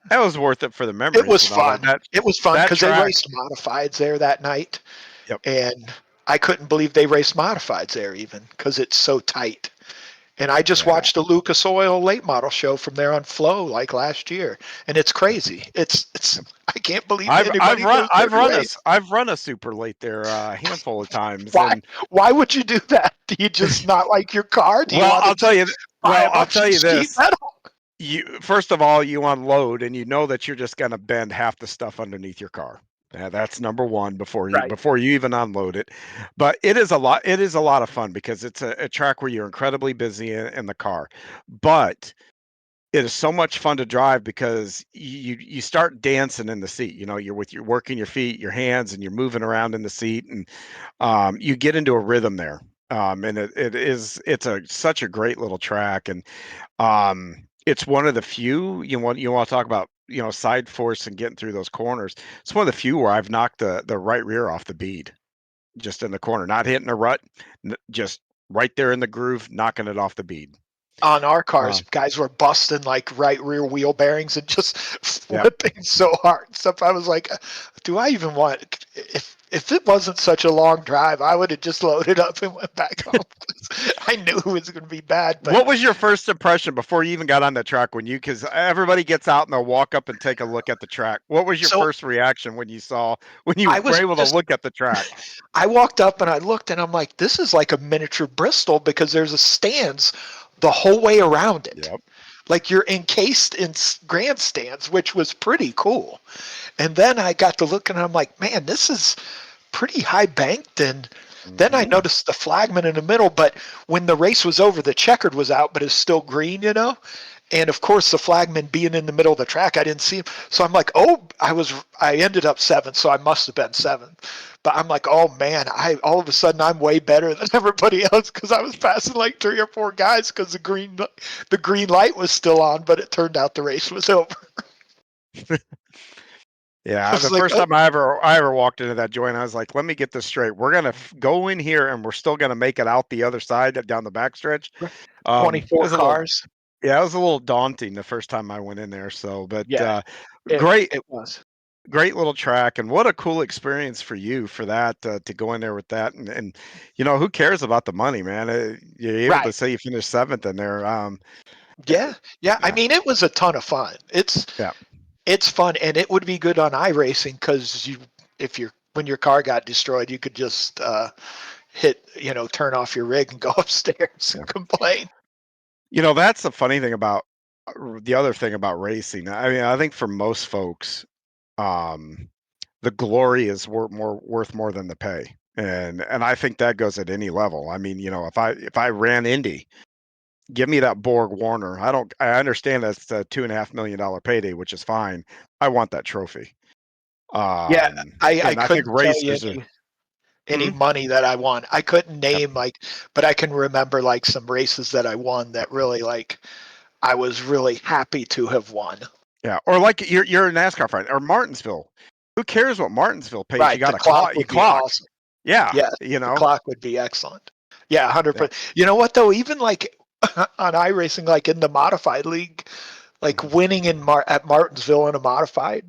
Speaker 3: that was worth it for the memories.
Speaker 4: It was
Speaker 3: and all
Speaker 4: fun.
Speaker 3: that.
Speaker 4: It was fun
Speaker 3: That
Speaker 4: because they
Speaker 3: track.
Speaker 4: raced modifieds there that night.
Speaker 3: Yep.
Speaker 4: And I couldn't believe they raced modifieds there even because it's so tight. And I just watched a Lucas Oil late model show from there on Flow like last year, and it's crazy. It's I can't believe anybody goes there to race.
Speaker 3: I've run a super late there a handful of times.
Speaker 4: Why would you do that? Do you just not like your car? Do you want
Speaker 3: I'll
Speaker 4: to
Speaker 3: tell you.
Speaker 4: buy a
Speaker 3: I'll
Speaker 4: bunch
Speaker 3: tell
Speaker 4: of
Speaker 3: you
Speaker 4: sheet
Speaker 3: this.
Speaker 4: metal?
Speaker 3: First of all, you unload, and you know that you're just going to bend half the stuff underneath your car. That's number one before you even unload it. But it is a lot. It is a lot of fun because it's a track where you're incredibly busy in the car, but it is so much fun to drive because you start dancing in the seat. You're working your feet, your hands, and you're moving around in the seat, and you get into a rhythm there. And it's such a great little track, and it's one of the few you want to talk about, side force and getting through those corners. It's one of the few where I've knocked the right rear off the bead, just in the corner, not hitting a rut, just right there in the groove, knocking it off the bead.
Speaker 4: On our cars,
Speaker 3: Um,
Speaker 4: guys were busting like right rear wheel bearings and just
Speaker 3: Yep.
Speaker 4: flipping so hard and stuff. I was like, do I even want, if it wasn't such a long drive, I would have just loaded up and went back home. I knew it was going to be bad. But
Speaker 3: What was your first impression before you even got on the track because everybody gets out and they'll walk up and take a look at the track. What was your
Speaker 4: so
Speaker 3: first reaction when you
Speaker 4: I
Speaker 3: were
Speaker 4: was
Speaker 3: able to
Speaker 4: just,
Speaker 3: look at the track?
Speaker 4: I walked up and I looked and I'm like, this is like a miniature Bristol because there's a stands the whole way around it.
Speaker 3: Yep.
Speaker 4: Like you're encased in grandstands, which was pretty cool. And then I got to look and I'm like, man, this is pretty high banked. And then I
Speaker 3: Mhm.
Speaker 4: noticed the flagman in the middle, but when the race was over, the checkered was out, but it's still green. And of course, the flagman being in the middle of the track, I didn't see him. So I'm like, oh, I ended up 7th, so I must have been 7th. But I'm like, oh man, all of a sudden I'm way better than everybody else because I was passing like 3 or 4 guys because the green light was still on, but it turned out the race was over. I
Speaker 3: Yeah, the
Speaker 4: was like,
Speaker 3: first
Speaker 4: oh,
Speaker 3: time I ever walked into that joint, I was like, "Let me get this straight. We're gonna go in here, and we're still gonna make it out the other side down the backstretch." It
Speaker 4: 24
Speaker 3: was a little,
Speaker 4: cars.
Speaker 3: yeah, it was a little daunting the first time I went in there. So, but
Speaker 4: Yeah, it
Speaker 3: great,
Speaker 4: it was.
Speaker 3: great little track, and what a cool experience for you for that to go in there with that, and who cares about the money, man? You're able to
Speaker 4: Right.
Speaker 3: say you finished 7th in there. Uh,
Speaker 4: Yeah. Yeah. I
Speaker 3: yeah,
Speaker 4: mean, it was a ton of fun.
Speaker 3: yeah,
Speaker 4: It's fun, and it would be good on iRacing because when your car got destroyed, you could just turn off your rig and go upstairs
Speaker 3: yeah.
Speaker 4: and complain.
Speaker 3: That's the funny thing about the other thing about racing. I mean, I think for most folks, um, the glory is worth more than the pay, and I think that goes at any level. I mean, if I ran Indy, give me that Borg Warner. I understand that's a $2.5 million payday, which is fine. I want that trophy.
Speaker 4: Yeah, I
Speaker 3: And I think
Speaker 4: couldn't tell you
Speaker 3: racers are.
Speaker 4: any
Speaker 3: Hmm?
Speaker 4: money that I won. I couldn't
Speaker 3: Yep.
Speaker 4: name but I can remember like some races that I won that really like I was really happy to have won.
Speaker 3: Yeah, or like you're a NASCAR fan or Martinsville. Who cares what Martinsville pays? You
Speaker 4: Right.
Speaker 3: got
Speaker 4: The
Speaker 3: a
Speaker 4: clock
Speaker 3: clock. You
Speaker 4: would be
Speaker 3: clock.
Speaker 4: awesome.
Speaker 3: Yeah,
Speaker 4: Yes,
Speaker 3: you
Speaker 4: the
Speaker 3: know.
Speaker 4: clock would be excellent. Yeah,
Speaker 3: Yeah.
Speaker 4: 100%. You know what though? Even like on iRacing, like in the modified league, like
Speaker 3: Mhm.
Speaker 4: winning at Martinsville in a modified,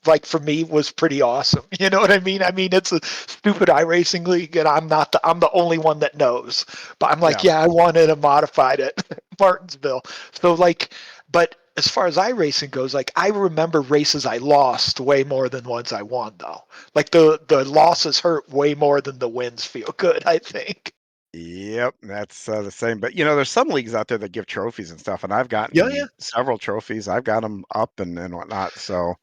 Speaker 4: like for me was pretty awesome. You know what I mean? I mean it's a stupid iRacing league, and I'm the only one that knows. But I'm like,
Speaker 3: Yeah.
Speaker 4: yeah, I wanted a modified at Martinsville. So like, but as far as iRacing goes, like I remember races I lost way more than ones I won though. Like the losses hurt way more than the wins feel good, I think.
Speaker 3: Yep, that's the same. But there's some leagues out there that give trophies and stuff, and I've
Speaker 4: Yeah, yeah.
Speaker 3: gotten several trophies. I've got them up and whatnot. So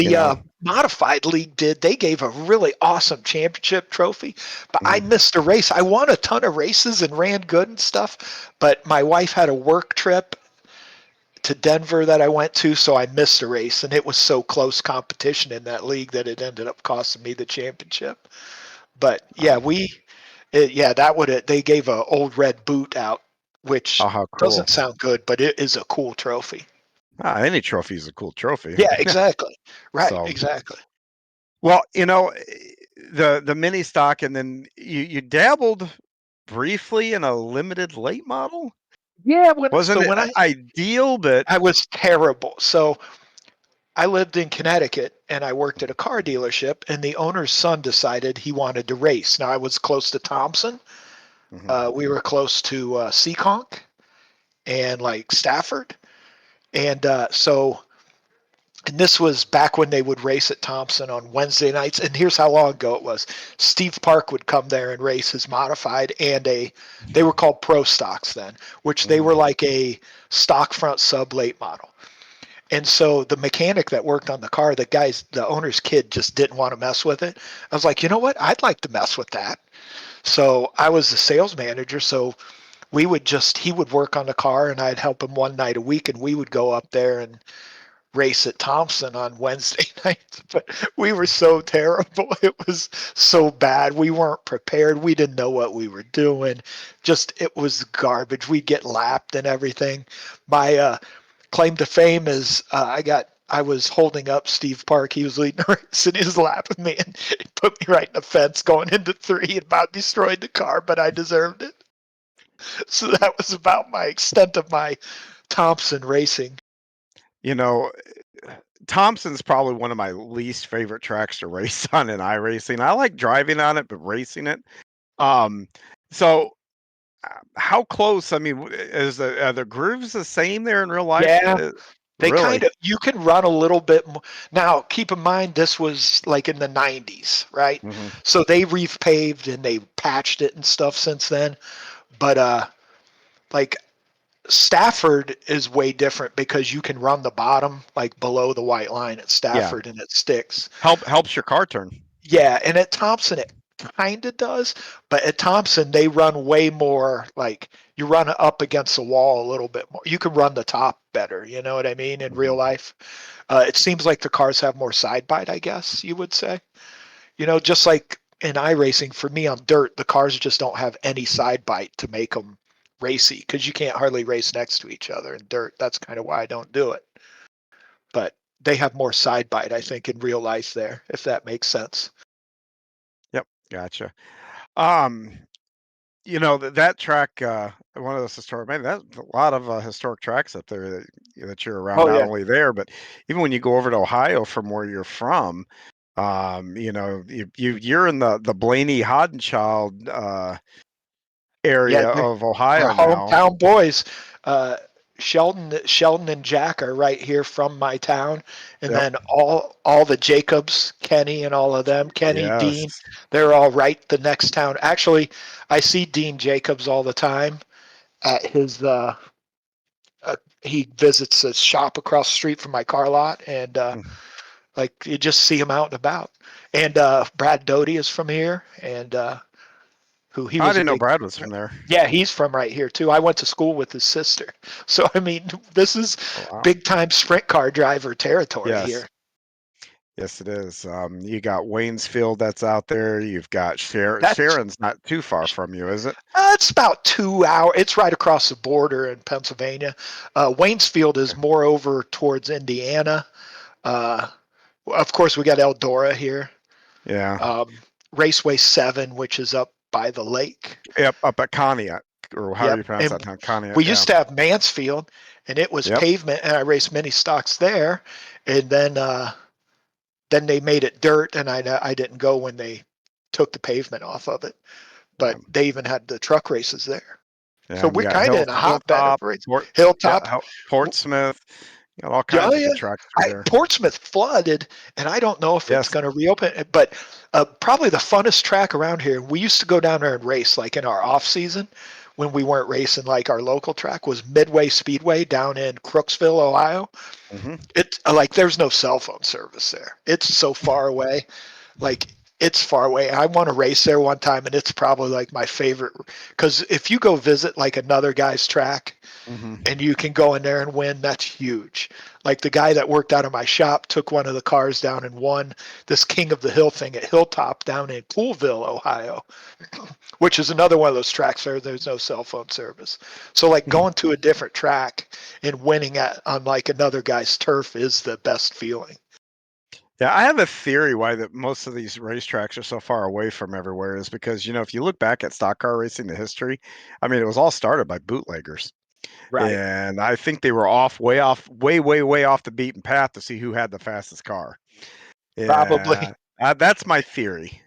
Speaker 3: you
Speaker 4: The
Speaker 3: know,
Speaker 4: modified league they gave a really awesome championship trophy, but I
Speaker 3: mhm.
Speaker 4: missed a race. I won a ton of races and ran good and stuff, but my wife had a work trip to Denver that I went to, so I missed a race, and it was so close competition in that league that it ended up costing me the championship. But yeah,
Speaker 3: um,
Speaker 4: that would they gave a old red boot out, which
Speaker 3: oh, how cool!
Speaker 4: doesn't sound good, but it is a cool trophy.
Speaker 3: Any trophy is a cool trophy.
Speaker 4: Yeah, exactly. Right,
Speaker 3: So
Speaker 4: exactly.
Speaker 3: well, the mini stock, and then you dabbled briefly in a limited late model.
Speaker 4: Yeah,
Speaker 3: Wasn't it
Speaker 4: when
Speaker 3: ideal? But
Speaker 4: I was terrible. So I lived in Connecticut and I worked at a car dealership, and the owner's son decided he wanted to race. Now I was close to Thompson.
Speaker 3: Mhm.
Speaker 4: We were close to Seekonk and like Stafford, and and this was back when they would race at Thompson on Wednesday nights. And here's how long ago it was. Steve Park would come there and race his modified and they were called pro stocks then, which they
Speaker 3: Mhm.
Speaker 4: were like a stock front sub late model. And so the mechanic that worked on the car, the owner's kid just didn't want to mess with it. I was like, you know what? I'd like to mess with that. So I was the sales manager. So he would work on the car and I'd help him one night a week, and we would go up there and race at Thompson on Wednesday nights. But we were so terrible. It was so bad. We weren't prepared. We didn't know what we were doing. It was garbage. We'd get lapped and everything. My claim to fame is I was holding up Steve Park. He was leading the race and he was lapping me, and he put me right in the fence going into three and about destroyed the car, but I deserved it. So that was about my extent of my Thompson racing.
Speaker 3: You know, Thompson's probably one of my least favorite tracks to race on in iRacing. I like driving on it, but racing it. Um, so how close? I mean, is are the grooves the same there in real life?
Speaker 4: Yeah, they kind
Speaker 3: Really?
Speaker 4: of you can run a little bit more. Now, keep in mind this was like in the 90s, right?
Speaker 3: Hmm.
Speaker 4: So they repaved and they patched it and stuff since then. But like Stafford is way different because you can run the bottom like below the white line at
Speaker 3: Yeah,
Speaker 4: Stafford and it sticks.
Speaker 3: helps your car turn.
Speaker 4: Yeah, and at Thompson it kind of does, but at Thompson they run way more like you run up against the wall a little bit more. You can run the top better, you know what I mean, in real
Speaker 3: Hmm.
Speaker 4: life. It seems like the cars have more side bite, I guess you would say. You know, just like in iRacing, for me on dirt, the cars just don't have any side bite to make them racy because you can't hardly race next to each other in dirt. That's kind of why I don't do it. But they have more side bite, I think, in real life there, if that makes sense.
Speaker 3: Yep, gotcha. Um, that track, one of those historic, man, that's a lot of historic tracks up there that you're around.
Speaker 4: Oh
Speaker 3: Not
Speaker 4: yeah,
Speaker 3: only there, but even when you go over to Ohio from where you're from, you're in the Blaney Hoddenchild
Speaker 4: yeah,
Speaker 3: area of
Speaker 4: our
Speaker 3: Ohio now.
Speaker 4: hometown boys. Uh, Sheldon, and Jack are right here from my town, and
Speaker 3: Yep.
Speaker 4: then all the Jacobs, Kenny, and all of them, Kenny,
Speaker 3: Yes.
Speaker 4: Dean, they're all right the next town. Actually, I see Dean Jacobs all the time at his. He visits a shop across the street from my car lot, and
Speaker 3: Mm.
Speaker 4: like you just see him out and about. And Brad Doty is from here, and who he
Speaker 3: I
Speaker 4: was a
Speaker 3: didn't know
Speaker 4: big.
Speaker 3: Brad was from there.
Speaker 4: Yeah, he's from right here too. I went to school with his sister. So I mean, this is
Speaker 3: Oh, wow.
Speaker 4: big time sprint car driver territory
Speaker 3: Yes.
Speaker 4: here.
Speaker 3: Yes, it is. You got Waynesfield that's out there. You've got
Speaker 4: That's
Speaker 3: Sharon's not too far from you, is it?
Speaker 4: it's about 2 hours. It's right across the border in Pennsylvania. Waynesfield is more over towards Indiana. Uh, of course, we got Eldora here.
Speaker 3: Yeah.
Speaker 4: Um, Raceway 7, which is up by the lake.
Speaker 3: Yep, up at Conneaut, or how do
Speaker 4: Yep.
Speaker 3: you pronounce that
Speaker 4: And
Speaker 3: town? Conneaut,
Speaker 4: we
Speaker 3: yeah.
Speaker 4: used to have Mansfield, and it was
Speaker 3: Yep.
Speaker 4: pavement, and I raced many stocks there. And then they made it dirt, and I didn't go when they took the pavement off of it.
Speaker 3: Yeah.
Speaker 4: But they even had the truck races there.
Speaker 3: Yeah,
Speaker 4: So
Speaker 3: and you
Speaker 4: we're
Speaker 3: got
Speaker 4: kind of in a hotbed of
Speaker 3: Hilltop,
Speaker 4: race.
Speaker 3: Port,
Speaker 4: Hilltop.
Speaker 3: yeah, Portsmouth. You got all
Speaker 4: Yeah,
Speaker 3: kinds of
Speaker 4: yeah.
Speaker 3: good tracks through there.
Speaker 4: Portsmouth flooded, and I don't know if it's
Speaker 3: Yes.
Speaker 4: going to reopen. But probably the funnest track around here. We used to go down there and race, like in our off season, when we weren't racing. Like our local track was Midway Speedway down in Crooksville, Ohio.
Speaker 3: Hmm.
Speaker 4: It's like there's no cell phone service there. It's so far away. Like it's far away. I want to race there one time, and it's probably like my favorite. Because if you go visit like another guy's track,
Speaker 3: Hmm.
Speaker 4: and you can go in there and win, that's huge. Like the guy that worked out of my shop took one of the cars down and won this King of the Hill thing at Hilltop down in Poolville, Ohio, which is another one of those tracks where there's no cell phone service. So like going to a different track and winning on like another guy's turf is the best feeling.
Speaker 3: Yeah, I have a theory why that most of these racetracks are so far away from everywhere is because, if you look back at stock car racing, the history, I mean, it was all started by bootleggers.
Speaker 4: Right.
Speaker 3: And I think they were off, way, way, way off the beaten path to see who had the fastest car.
Speaker 4: Probably.
Speaker 3: Yeah, that's my theory.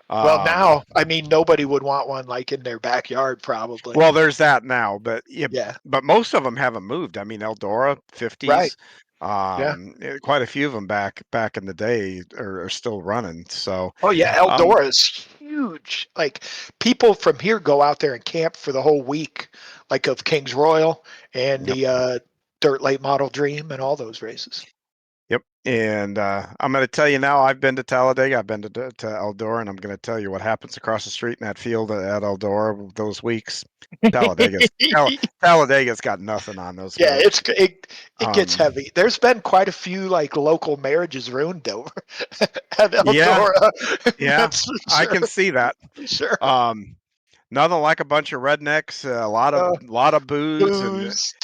Speaker 4: Well,
Speaker 3: Um,
Speaker 4: now, I mean, nobody would want one like in their backyard, probably.
Speaker 3: well, there's that now, but yeah,
Speaker 4: Yeah.
Speaker 3: but most of them haven't moved. I mean, Eldora,
Speaker 4: Right.
Speaker 3: 50s,
Speaker 4: Yeah.
Speaker 3: quite a few of them back in the day are still running. So,
Speaker 4: Oh yeah,
Speaker 3: um,
Speaker 4: Eldora is huge. Like people from here go out there and camp for the whole week, like of King's Royal and
Speaker 3: yep,
Speaker 4: the Dirt Late Model Dream and all those races.
Speaker 3: yep. And I'm going to tell you now, I've been to Talladega, I've been to Eldora, and I'm going to tell you what happens across the street in that field at Eldora those weeks. Talladaga's Tal-
Speaker 4: Yeah,
Speaker 3: Talladega's got nothing on those folks.
Speaker 4: it gets
Speaker 3: Um,
Speaker 4: heavy. There's been quite a few like local marriages ruined over at
Speaker 3: yeah,
Speaker 4: Eldora.
Speaker 3: yeah,
Speaker 4: That's for
Speaker 3: I can
Speaker 4: sure.
Speaker 3: see that.
Speaker 4: For sure.
Speaker 3: Um, Nothing like a bunch of rednecks, a
Speaker 4: Uh,
Speaker 3: lot of booze,
Speaker 4: Booze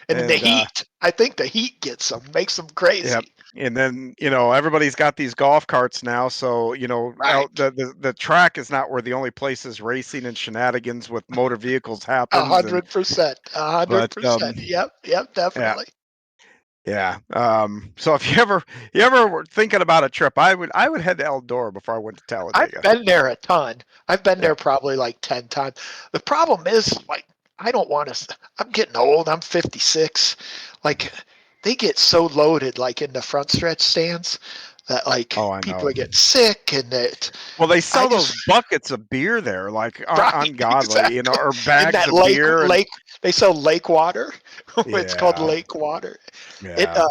Speaker 4: and then the
Speaker 3: and
Speaker 4: heat. I think the heat gets them, makes them
Speaker 3: yeah,
Speaker 4: crazy.
Speaker 3: and then everybody's got these golf carts now, so out
Speaker 4: Right.
Speaker 3: the track is not where the only places racing and shenanigans with motor vehicles
Speaker 4: A
Speaker 3: happens, and
Speaker 4: 100%. A hundred
Speaker 3: but
Speaker 4: percent. Yep. Yep.
Speaker 3: yeah,
Speaker 4: Definitely.
Speaker 3: yeah. So if you ever were thinking about a trip, I would head to Eldora before I went to
Speaker 4: I've
Speaker 3: Talladega.
Speaker 4: been there a ton. I've been
Speaker 3: Yeah.
Speaker 4: there probably like 10 times. The problem is, like, I don't want to, I'm getting old. I'm 56. Like, they get so loaded, like in the front stretch stands, that like
Speaker 3: Oh, I
Speaker 4: people
Speaker 3: know.
Speaker 4: get sick and that
Speaker 3: Well, they
Speaker 4: I
Speaker 3: sell those
Speaker 4: just,
Speaker 3: buckets of beer there, like
Speaker 4: right,
Speaker 3: ungodly,
Speaker 4: exactly.
Speaker 3: or
Speaker 4: In
Speaker 3: bags
Speaker 4: that
Speaker 3: of beer, and
Speaker 4: they sell lake water. It's called
Speaker 3: yeah,
Speaker 4: lake water. It,
Speaker 3: yeah.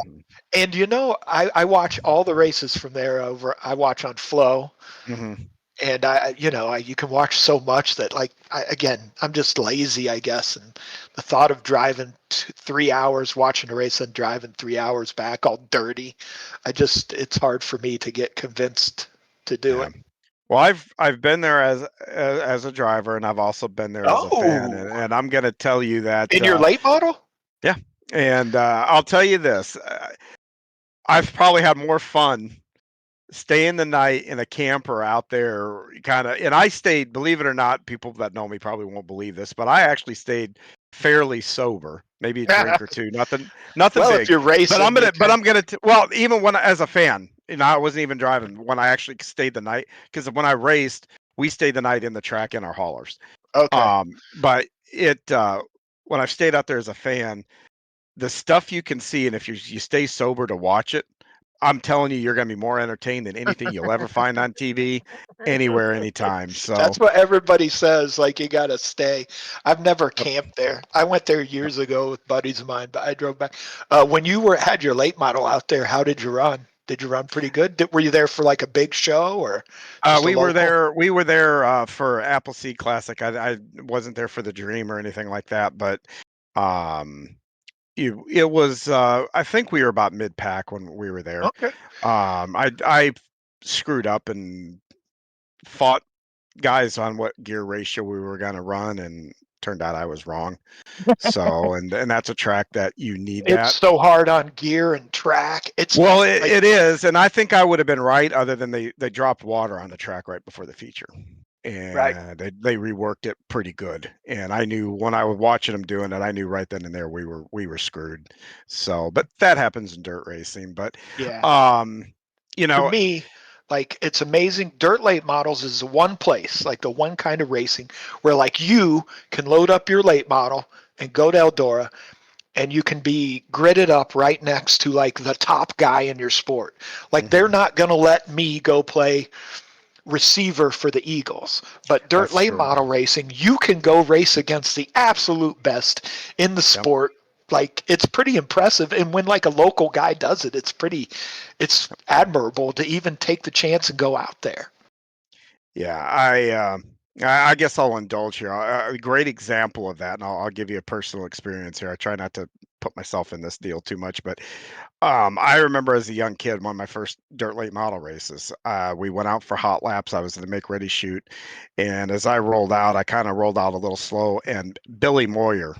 Speaker 4: and I watch all the races from there over. I watch on Flow,
Speaker 3: Hmm.
Speaker 4: and you can watch so much that like again, I'm just lazy, I guess, and the thought of driving 3 hours watching a race and driving 3 hours back all dirty, it's hard for me to get convinced to do
Speaker 3: Yeah.
Speaker 4: it.
Speaker 3: Well, I've been there as a driver, and I've also been there as a fan,
Speaker 4: Oh,
Speaker 3: and I'm going to tell you that
Speaker 4: in your late model?
Speaker 3: yeah, and I'll tell you this: I've probably had more fun staying the night in a camper out there, kind of. And I stayed, believe it or not, people that know me probably won't believe this, but I actually stayed fairly sober, maybe a drink or two, nothing
Speaker 4: Well, if
Speaker 3: big.
Speaker 4: you're racing, you
Speaker 3: But
Speaker 4: kind
Speaker 3: I'm gonna, well, even when as a fan, I wasn't even driving when I actually stayed the night, because when I raced, we stayed the night in the track in our haulers.
Speaker 4: okay.
Speaker 3: But when I've stayed out there as a fan, the stuff you can see, and if you stay sober to watch it, I'm telling you, you're going to be more entertained than anything you'll ever find on TV, anywhere, anytime. So,
Speaker 4: That's what everybody says. Like you gotta stay. I've never camped there. I went there years ago with buddies of mine, but I drove back. When you had your late model out there, how did you run? Did you run pretty good? Were you there for like a big show or just a
Speaker 3: we were
Speaker 4: local?
Speaker 3: there. We were there for Appleseed Classic. I wasn't there for the Dream or anything like that, but um, it was I think we were about mid pack when we were there.
Speaker 4: Okay.
Speaker 3: I screwed up and fought guys on what gear ratio we were going to run, and turned out I was wrong. So, and that's a track that you need
Speaker 4: It's
Speaker 3: that.
Speaker 4: so hard on gear and track. It's
Speaker 3: Well,
Speaker 4: like
Speaker 3: it is, and I think I would have been right, other than they dropped water on the track right before the feature,
Speaker 4: right.
Speaker 3: and they reworked it pretty good. And I knew when I was watching them doing it, I knew right then and there we were screwed. So, but that happens in dirt racing. But,
Speaker 4: Yeah.
Speaker 3: um, you
Speaker 4: To
Speaker 3: know,
Speaker 4: me, like it's amazing. Dirt late models is the one place, like the one kind of racing where like you can load up your late model and go to Eldora and you can be gridded up right next to like the top guy in your sport. Like they're
Speaker 3: mhm,
Speaker 4: not going to let me go play receiver for the Eagles. But dirt
Speaker 3: that's
Speaker 4: late
Speaker 3: true.
Speaker 4: model racing, you can go race against the absolute best in the
Speaker 3: Yep.
Speaker 4: sport. Like it's pretty impressive, and when like a local guy does it, it's admirable to even take the chance and go out there.
Speaker 3: Yeah, I guess I'll indulge here. A great example of that, and I'll give you a personal experience here. I try not to put myself in this deal too much, but I remember as a young kid, one of my first dirt late model races. We went out for hot laps. I was in the make ready shoot, and as I rolled out, I kind of rolled out a little slow, and Billy Moyer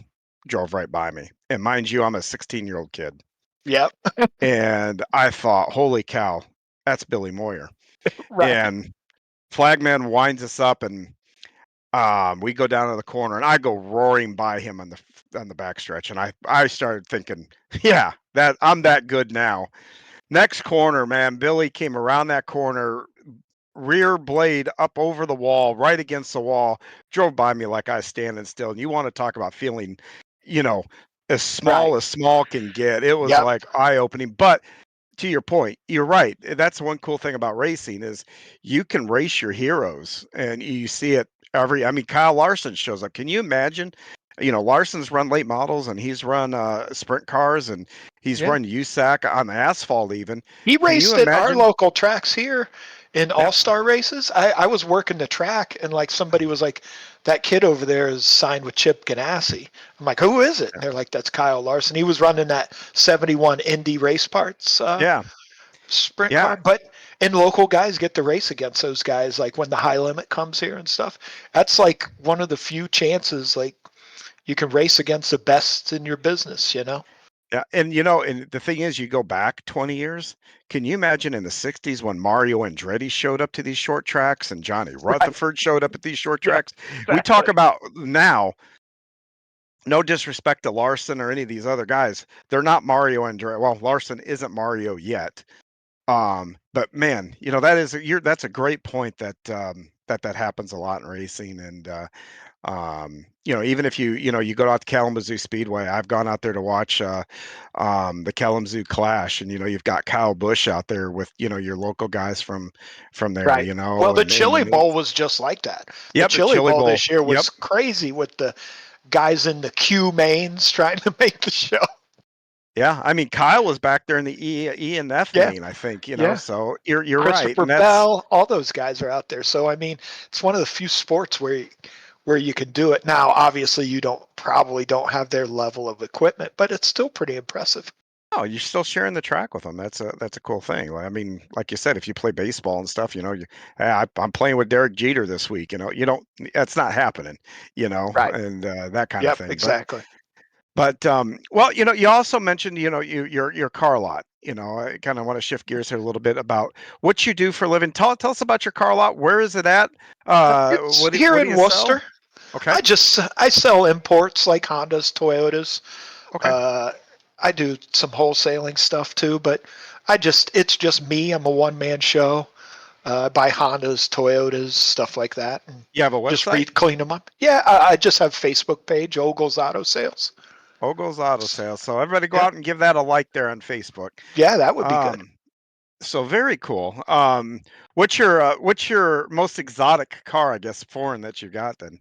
Speaker 3: drove right by me. And mind you, I'm a 16-year-old kid,
Speaker 4: Yep.
Speaker 3: and I thought, "Holy cow, that's Billy Moyer!"
Speaker 4: Right.
Speaker 3: And Flagman winds us up, and we go down to the corner, and I go roaring by him on the backstretch, and I started thinking, yeah, that I'm that good now. Next corner, man, Billy came around that corner, rear blade up over the wall, right against the wall, drove by me like I was standing still. And you want to talk about feeling, you know,
Speaker 4: Right.
Speaker 3: as small can get. It was
Speaker 4: Yep.
Speaker 3: like eye opening. But to your point, you're right. That's one cool thing about racing is you can race your heroes, and you see it I mean, Kyle Larson shows up. Can you imagine? Larson's run late models, and he's run sprint cars, and he's
Speaker 4: Yeah.
Speaker 3: run USAC on the asphalt even.
Speaker 4: He
Speaker 3: Can you
Speaker 4: raced at our
Speaker 3: imagine?
Speaker 4: local tracks here in
Speaker 3: Yep.
Speaker 4: all-star races. I was working the track and like somebody was like, that kid over there is signed with Chip Ganassi. I'm like, who is it? And they're like, that's Kyle Larson. He was running that 71 Indy race parts
Speaker 3: Yeah.
Speaker 4: sprint
Speaker 3: Yeah.
Speaker 4: car. But and local guys get to race against those guys like when the high limit comes here and stuff. That's like one of the few chances like you can race against the best in your business, you know?
Speaker 3: Yeah. And the thing is, you go back 20 years. Can you imagine in the 60s when Mario Andretti showed up to these short tracks and Johnny
Speaker 4: Right.
Speaker 3: Rutherford showed up at these short
Speaker 4: Yeah,
Speaker 3: tracks? We talk
Speaker 4: exactly.
Speaker 3: about now, no disrespect to Larson or any of these other guys. They're not Mario Andretti. Well, Larson isn't Mario yet. But man, that's a great point that happens a lot in racing. And even if you go out to Kalamazoo Speedway, I've gone out there to watch the Kalamazoo Clash, and you've got Kyle Busch out there with your local guys from there,
Speaker 4: Right. Well, the Chili
Speaker 3: and
Speaker 4: Bowl was just like that. The
Speaker 3: yep, the
Speaker 4: Chili
Speaker 3: Chili
Speaker 4: Bowl
Speaker 3: Bowl.
Speaker 4: this year
Speaker 3: Yep.
Speaker 4: was crazy with the guys in the Q mains trying to make the show.
Speaker 3: Yeah, I mean Kyle was back there in the E and F
Speaker 4: Yeah,
Speaker 3: main, I think,
Speaker 4: yeah.
Speaker 3: so you're right,
Speaker 4: Christopher
Speaker 3: and that's
Speaker 4: Bell, all those guys are out there. So I mean, it's one of the few sports where you can do it. Now, obviously, you probably don't have their level of equipment, but it's still pretty impressive.
Speaker 3: oh, you're still sharing the track with them. That's a cool thing. I mean, like you said, if you play baseball and stuff, hey, I'm playing with Derek Jeter this week. You don't. That's not happening.
Speaker 4: Right.
Speaker 3: And that kind of
Speaker 4: Yep.
Speaker 3: thing.
Speaker 4: Exactly.
Speaker 3: But well, you also mentioned your car lot. I kind of want to shift gears here a little bit about what you do for a living. Tell us about your car lot. Where is it at?
Speaker 4: It's here
Speaker 3: What do
Speaker 4: in
Speaker 3: you sell?
Speaker 4: Worcester.
Speaker 3: Okay.
Speaker 4: I sell imports like Hondas, Toyotas.
Speaker 3: Okay.
Speaker 4: Uh, I do some wholesaling stuff too, but it's just me. I'm a one man show. I buy Hondas, Toyotas, stuff like that, and
Speaker 3: You have a
Speaker 4: just
Speaker 3: website?
Speaker 4: clean them up. Yeah, I just have Facebook page, Ogle's Auto Sales.
Speaker 3: Ogle's Auto Sales. So everybody go
Speaker 4: Yep.
Speaker 3: out and give that a like there on Facebook.
Speaker 4: Yeah, that would be good.
Speaker 3: Um, so very cool. What's your most exotic car, I guess, foreign that you got then?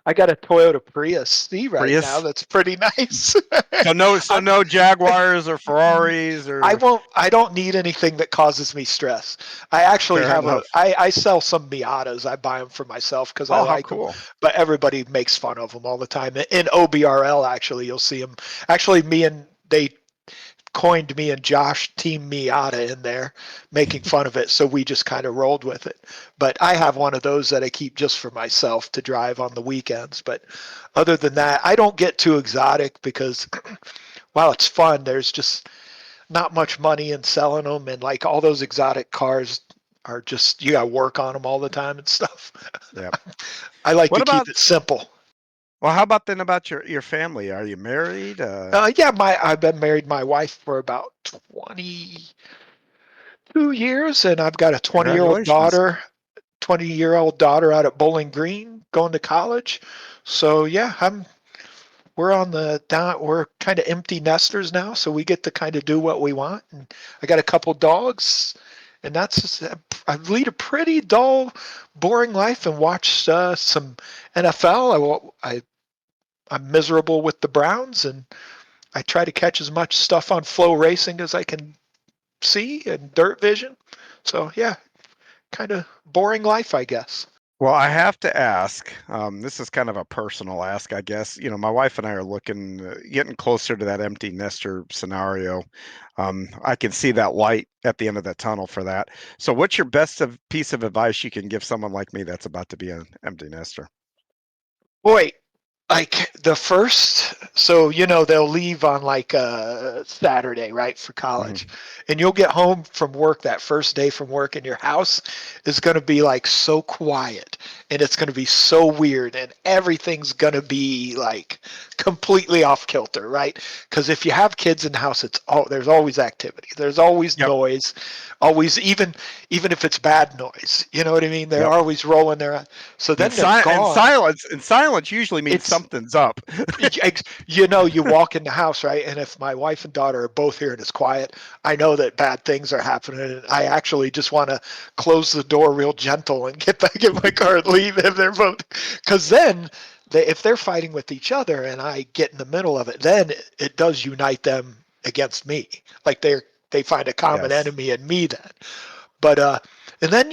Speaker 4: I got a Toyota Prius C right now.
Speaker 3: Prius.
Speaker 4: That's pretty nice.
Speaker 3: So no Jaguars or Ferraris
Speaker 4: I
Speaker 3: or.
Speaker 4: won't. I don't need anything that causes me stress. I actually
Speaker 3: Fair
Speaker 4: have a.
Speaker 3: enough.
Speaker 4: I sell some Miatas. I buy them for myself because I
Speaker 3: Oh, how
Speaker 4: like them.
Speaker 3: cool.
Speaker 4: But everybody makes fun of them all the time. In OBRL, actually, you'll see them. Actually, they coined me and Josh Team Miata in there, making fun of it. So we just kind of rolled with it. But I have one of those that I keep just for myself to drive on the weekends. But other than that, I don't get too exotic because while it's fun, there's just not much money in selling them, and like all those exotic cars are just you got to work on them all the time and stuff.
Speaker 3: Yeah.
Speaker 4: I like
Speaker 3: What
Speaker 4: to keep
Speaker 3: about?
Speaker 4: it simple.
Speaker 3: Well, how about then about your family? Are you married?
Speaker 4: Yeah, my I've been married my wife for about 22 years, and I've got a 20-year-old
Speaker 3: Congratulations.
Speaker 4: daughter. 20-year-old daughter out at Bowling Green going to college. So yeah, we're on the down. We're kind of empty nesters now, so we get to kind of do what we want. And I got a couple dogs, and I lead a pretty dull, boring life and watch some NFL. I'm miserable with the Browns, and I try to catch as much stuff on Flow Racing as I can see and Dirt Vision. So yeah, kind of boring life, I guess.
Speaker 3: Well, I have to ask. This is kind of a personal ask, I guess. My wife and I are looking, getting closer to that empty nester scenario. I can see that light at the end of the tunnel for that. So, what's your piece of advice you can give someone like me that's about to be an empty nester?
Speaker 4: Boy, like the first, so they'll leave on like a Saturday, right, for college,
Speaker 3: Hmm.
Speaker 4: and you'll get home from work that first day from work, and your house is going to be like so quiet, and it's going to be so weird, and everything's going to be like completely off kilter, right? Because if you have kids in the house, there's always activity, there's always
Speaker 3: Yep.
Speaker 4: noise, always even if it's bad noise, you know what I mean? They're
Speaker 3: Yep.
Speaker 4: always rolling their so
Speaker 3: And,
Speaker 4: then they're gone.
Speaker 3: and silence usually means
Speaker 4: It's
Speaker 3: something's up.
Speaker 4: you walk in the house, right? And if my wife and daughter are both here and it's quiet, I know that bad things are happening. And I actually just want to close the door real gentle and get back in my car and leave if they're both, because then if they're fighting with each other and I get in the middle of it, then it does unite them against me. Like they find a common
Speaker 3: Yes.
Speaker 4: enemy in me then. But and then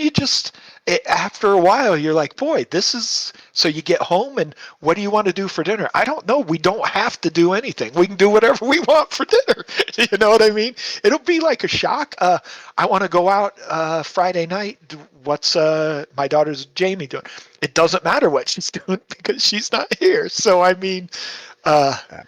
Speaker 4: after a while you're like, boy, this is so you get home and what do you want to do for dinner? I don't know. We don't have to do anything. We can do whatever we want for dinner. You know what I mean? It'll be like a shock. I want to go out Friday night. What's my daughter's Jamie doing? It doesn't matter what she's doing because she's not here. So I mean, uh,
Speaker 3: Yeah.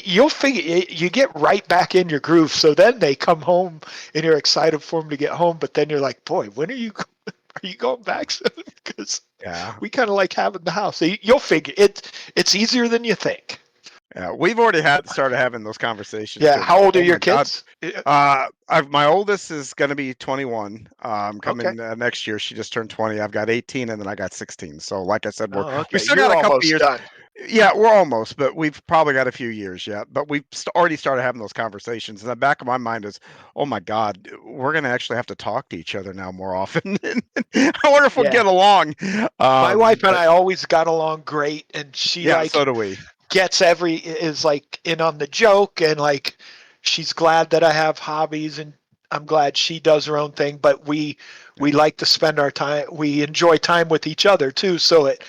Speaker 4: you'll figure you get right back in your groove. So then they come home and you're excited for them to get home, but then you're like, boy, when are you are you going back soon? Because
Speaker 3: Yeah.
Speaker 4: we kind of like having the house. So you'll figure it. It's easier than you think.
Speaker 3: Yeah. We've already started having those conversations
Speaker 4: Yeah.
Speaker 3: because it's
Speaker 4: How
Speaker 3: like,
Speaker 4: old are
Speaker 3: oh
Speaker 4: your
Speaker 3: my God.
Speaker 4: kids?
Speaker 3: My oldest is going to be 21.
Speaker 4: Okay.
Speaker 3: Coming next year. She just turned 20. I've got 18, and then I got 16. So, like I said,
Speaker 4: Oh,
Speaker 3: we
Speaker 4: okay.
Speaker 3: still got
Speaker 4: You're
Speaker 3: a couple of
Speaker 4: almost
Speaker 3: years.
Speaker 4: done.
Speaker 3: Yeah, we're almost, but we've probably got a few years yet. But we've already started having those conversations. And the back of my mind is, oh my God, we're going to actually have to talk to each other now more often. I wonder if we'll
Speaker 4: Yeah.
Speaker 3: get along.
Speaker 4: My wife and
Speaker 3: But
Speaker 4: I always got along great, and she
Speaker 3: yeah,
Speaker 4: like
Speaker 3: so do we.
Speaker 4: gets is like in on the joke, and like she's glad that I have hobbies, and I'm glad she does her own thing, but we
Speaker 3: Yeah.
Speaker 4: like to spend our time, we enjoy time with each other too, so it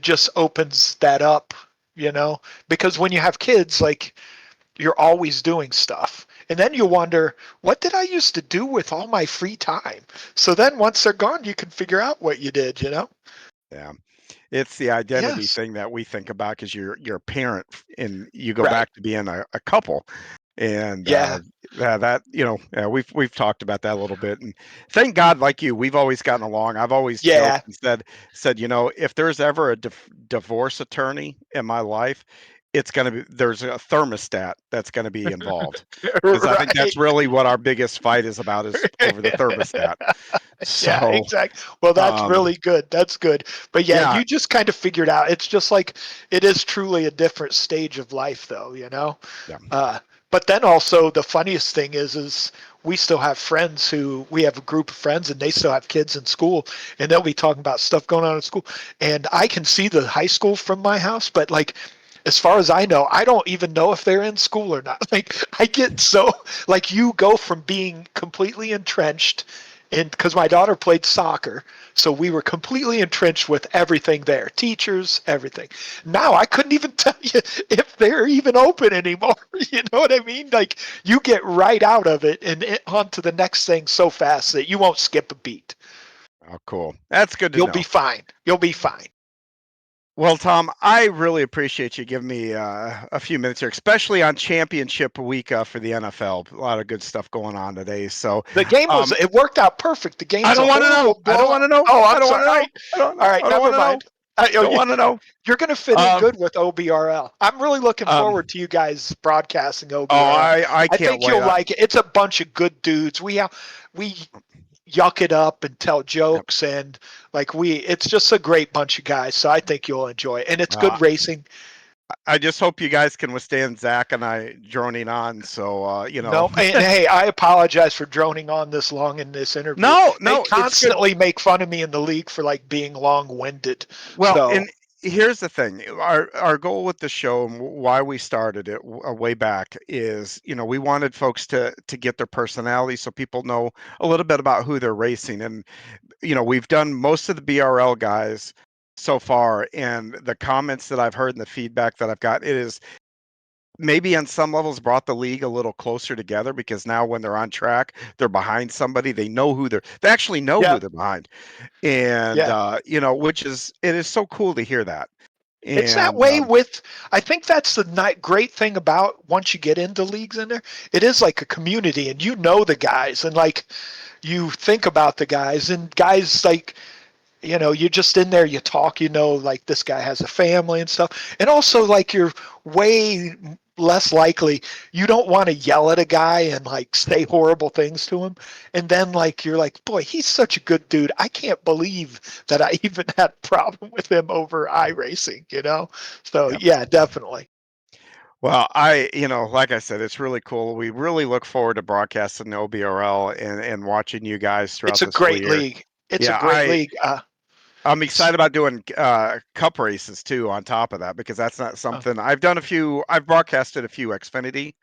Speaker 4: just opens that up, because when you have kids, like you're always doing stuff, and then you wonder, what did I used to do with all my free time? So then once they're gone, you can figure out what you did.
Speaker 3: Yeah. It's the identity
Speaker 4: Yes.
Speaker 3: thing that we think about because you're a parent and you go
Speaker 4: Right.
Speaker 3: back to being a couple. And
Speaker 4: Yeah.
Speaker 3: we've talked about that a little bit. And thank God, like you, we've always gotten along. I've always joked
Speaker 4: Yeah.
Speaker 3: and said, if there's ever a divorce attorney in my life, it's going to be, there's a thermostat that's going to be involved, because I think that's really what our biggest fight is about, is over the thermostat.
Speaker 4: Yeah,
Speaker 3: So,
Speaker 4: exactly. Well, that's really good. That's good. But yeah,
Speaker 3: yeah,
Speaker 4: you just kind of figured out. It's just like it is truly a different stage of life, though.
Speaker 3: yeah,
Speaker 4: But then also the funniest thing is we still have friends who we have a group of friends and they still have kids in school and they'll be talking about stuff going on in school. And I can see the high school from my house, but like as far as I know, I don't even know if they're in school or not. Like I get so like you go from being completely entrenched and because my daughter played soccer, so we were completely entrenched with everything there, teachers, everything. Now I couldn't even tell you if they're even open anymore. You know what I mean? Like you get right out of it and on to the next thing so fast that you won't skip a beat.
Speaker 3: oh, cool. That's good to
Speaker 4: You'll be
Speaker 3: know.
Speaker 4: fine. You'll be fine.
Speaker 3: Well, Tom, I really appreciate you giving me a few minutes here, especially on championship week for the NFL. A lot of good stuff going on today. So,
Speaker 4: The game
Speaker 3: um,
Speaker 4: it worked out perfect. The game
Speaker 3: I
Speaker 4: was a
Speaker 3: don't want to know.
Speaker 4: horrible
Speaker 3: I don't want
Speaker 4: blowout.
Speaker 3: to know.
Speaker 4: Oh,
Speaker 3: I
Speaker 4: I'm
Speaker 3: don't want
Speaker 4: sorry.
Speaker 3: to know. I don't
Speaker 4: All
Speaker 3: know.
Speaker 4: right,
Speaker 3: I don't
Speaker 4: never
Speaker 3: want to know.
Speaker 4: mind.
Speaker 3: Don't want to know.
Speaker 4: You're going to fit in
Speaker 3: Um,
Speaker 4: good with OBRL. I'm really looking
Speaker 3: um,
Speaker 4: forward to you guys broadcasting
Speaker 3: oh,
Speaker 4: OBRL.
Speaker 3: I
Speaker 4: I
Speaker 3: can't
Speaker 4: think
Speaker 3: wait.
Speaker 4: you'll like it. It's a bunch of good dudes. We yuck it up and tell
Speaker 3: Yep.
Speaker 4: jokes and like it's just a great bunch of guys. So I think you'll enjoy it. And it's
Speaker 3: Uh,
Speaker 4: good racing.
Speaker 3: I just hope you guys can withstand Zach and I droning on. So,
Speaker 4: No, and hey, I apologize for droning on this long in this interview.
Speaker 3: no,
Speaker 4: They
Speaker 3: no, it's good.
Speaker 4: constantly make fun of me in the league for like being long-winded.
Speaker 3: Well,
Speaker 4: So,
Speaker 3: and here's the thing. Our goal with the show and why we started it way back is, we wanted folks to get their personality so people know a little bit about who they're racing. And, we've done most of the BRL guys so far, and the comments that I've heard and the feedback that I've got, it is maybe on some levels brought the league a little closer together, because now when they're on track, they're behind somebody. They actually know
Speaker 4: yeah,
Speaker 3: who they're behind. And,
Speaker 4: yeah.
Speaker 3: it is so cool to hear that.
Speaker 4: It's that
Speaker 3: And,
Speaker 4: way with, I think that's the great thing about once you get into leagues in there, it is like a community and you know the guys and like you think about the guys and guys like, you're just in there, you talk, like this guy has a family and stuff. And also like you're way less likely, you don't want to yell at a guy and like say horrible things to him. And then like, you're like, boy, he's such a good dude. I can't believe that I even had a problem with him over iRacing. So
Speaker 3: yeah.
Speaker 4: yeah, definitely.
Speaker 3: Well, like I said, it's really cool. We really look forward to broadcasting the OBRL and watching you guys
Speaker 4: It's
Speaker 3: throughout
Speaker 4: a
Speaker 3: the school
Speaker 4: great
Speaker 3: year.
Speaker 4: league. It's a
Speaker 3: Yeah,
Speaker 4: great league.
Speaker 3: I'm excited about doing cup races too on top of that, because that's not something I've broadcasted a few Xfinity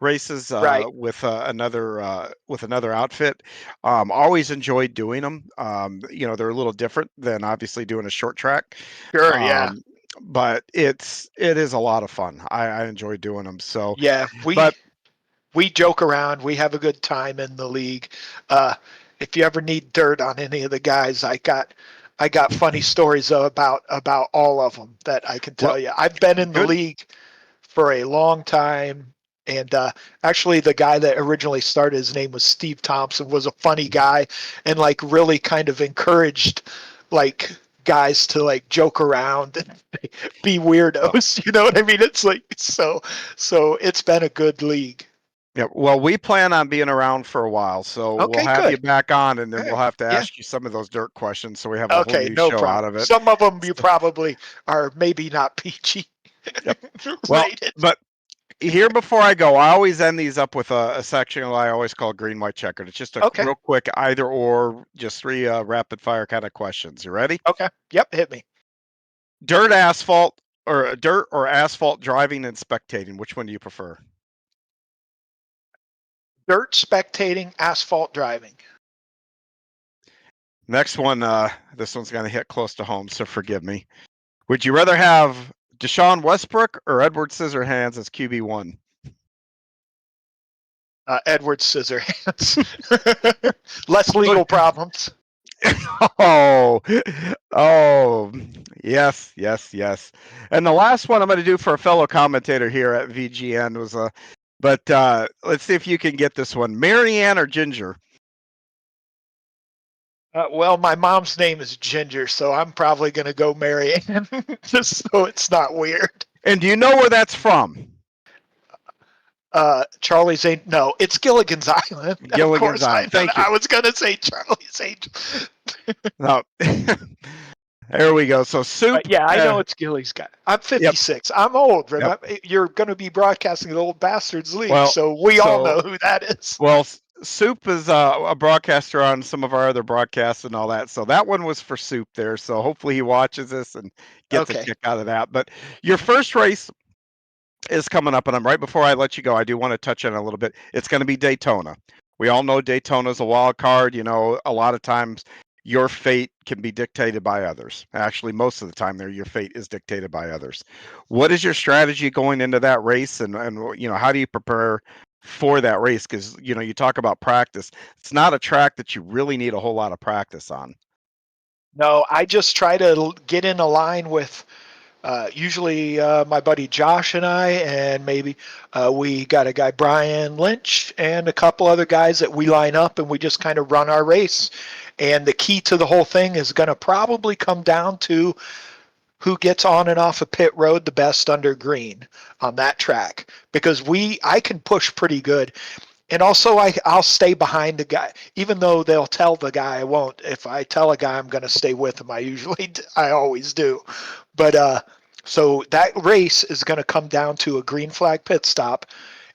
Speaker 3: races
Speaker 4: Right.
Speaker 3: with another outfit. Always enjoyed doing them. They're a little different than obviously doing a short track.
Speaker 4: Sure. Yeah.
Speaker 3: Um, but it is a lot of fun. I enjoy doing them. So,
Speaker 4: Yeah.
Speaker 3: but
Speaker 4: We joke around. We have a good time in the league. Uh, if you ever need dirt on any of the guys, I got funny stories about all of them that I can
Speaker 3: well,
Speaker 4: tell you. I've been in the
Speaker 3: good.
Speaker 4: league for a long time, and actually, the guy that originally started, his name was Steve Thompson, was a funny guy, and like really kind of encouraged like guys to like joke around and be
Speaker 3: Well,
Speaker 4: weirdos. You know what I mean? It's like so it's been a good league.
Speaker 3: yeah, well, we plan on being around for a while, so we'll
Speaker 4: Okay,
Speaker 3: have you
Speaker 4: good.
Speaker 3: back on, and then
Speaker 4: All
Speaker 3: we'll
Speaker 4: right.
Speaker 3: have to
Speaker 4: Yeah.
Speaker 3: ask you some of those dirt questions, so we have a whole
Speaker 4: Okay,
Speaker 3: new
Speaker 4: no
Speaker 3: show out
Speaker 4: problem.
Speaker 3: of it.
Speaker 4: Some of them you
Speaker 3: So,
Speaker 4: probably are maybe not PG
Speaker 3: yep. Well,
Speaker 4: rated.
Speaker 3: but here before I go, I always end these up with a section I always call green, white, checkered. It's just a
Speaker 4: Okay.
Speaker 3: real quick either or, just three rapid fire kind of questions. You ready?
Speaker 4: Okay. Yep. Hit me.
Speaker 3: Dirt, asphalt, or dirt or asphalt driving and spectating. Which one do you prefer?
Speaker 4: Dirt spectating, asphalt driving.
Speaker 3: Next one, this one's going to hit close to home, so forgive me. Would you rather have Deshaun Westbrook or Edward Scissorhands as QB1?
Speaker 4: Edward Scissorhands. Less
Speaker 3: Look,
Speaker 4: legal problems.
Speaker 3: oh, oh, yes, yes, yes. And the last one I'm going to do for a fellow commentator here at VGN was but let's see if you can get this one. Marianne or Ginger?
Speaker 4: Well, my mom's name is Ginger, so I'm probably going to go Marianne just so it's not weird.
Speaker 3: And do you know where that's from?
Speaker 4: Charlie's Angel. No, it's Gilligan's Island.
Speaker 3: Gilligan's Island. Thank you.
Speaker 4: I was going to say Charlie's Angel.
Speaker 3: No. There we go. So Soup.
Speaker 4: Yeah, I know it's Gilly's guy. I'm 56. Yep. I'm old. Remember, you're going to be broadcasting the Old Bastards League, so we all know who that is.
Speaker 3: Well, Soup is a broadcaster on some of our other broadcasts and all that. So that one was for Soup there. So hopefully he watches this and gets a kick out of that. But your first race is coming up, and right before I let you go, I do want to touch on it a little bit. It's going to be Daytona. We all know Daytona's a wild card. You know, a lot of times your fate can be dictated by others. Actually, most of the time your fate is dictated by others. What is your strategy going into that race, and you know, how do you prepare for that race? Because, you know, you talk about practice. It's not a track that you really need a whole lot of practice on.
Speaker 4: No, I just try to get in a line with usually my buddy Josh and I, and maybe we got a guy, Brian Lynch, and a couple other guys that we line up, and we just kind of run our race. And the key to the whole thing is going to probably come down to who gets on and off of pit road the best under green on that track, because I can push pretty good. And also I'll stay behind the guy, even though they'll tell the guy I won't. If I tell a guy I'm going to stay with him, I always do. But so that race is going to come down to a green flag pit stop,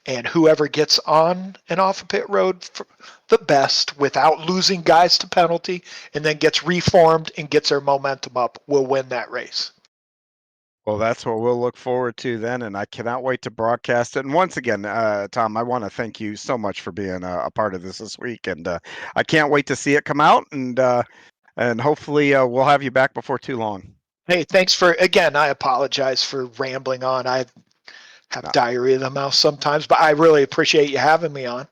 Speaker 4: and whoever gets on and off of pit road the best without losing guys to penalty, and then gets reformed and gets their momentum up, will win that race.
Speaker 3: Well, that's what we'll look forward to then, and I cannot wait to broadcast it. And once again, Tom, I want to thank you so much for being a part of this week, and I can't wait to see it come out, and hopefully we'll have you back before too long.
Speaker 4: Hey, thanks again, I apologize for rambling on. I have diarrhea of the mouth sometimes, but I really appreciate you having me on.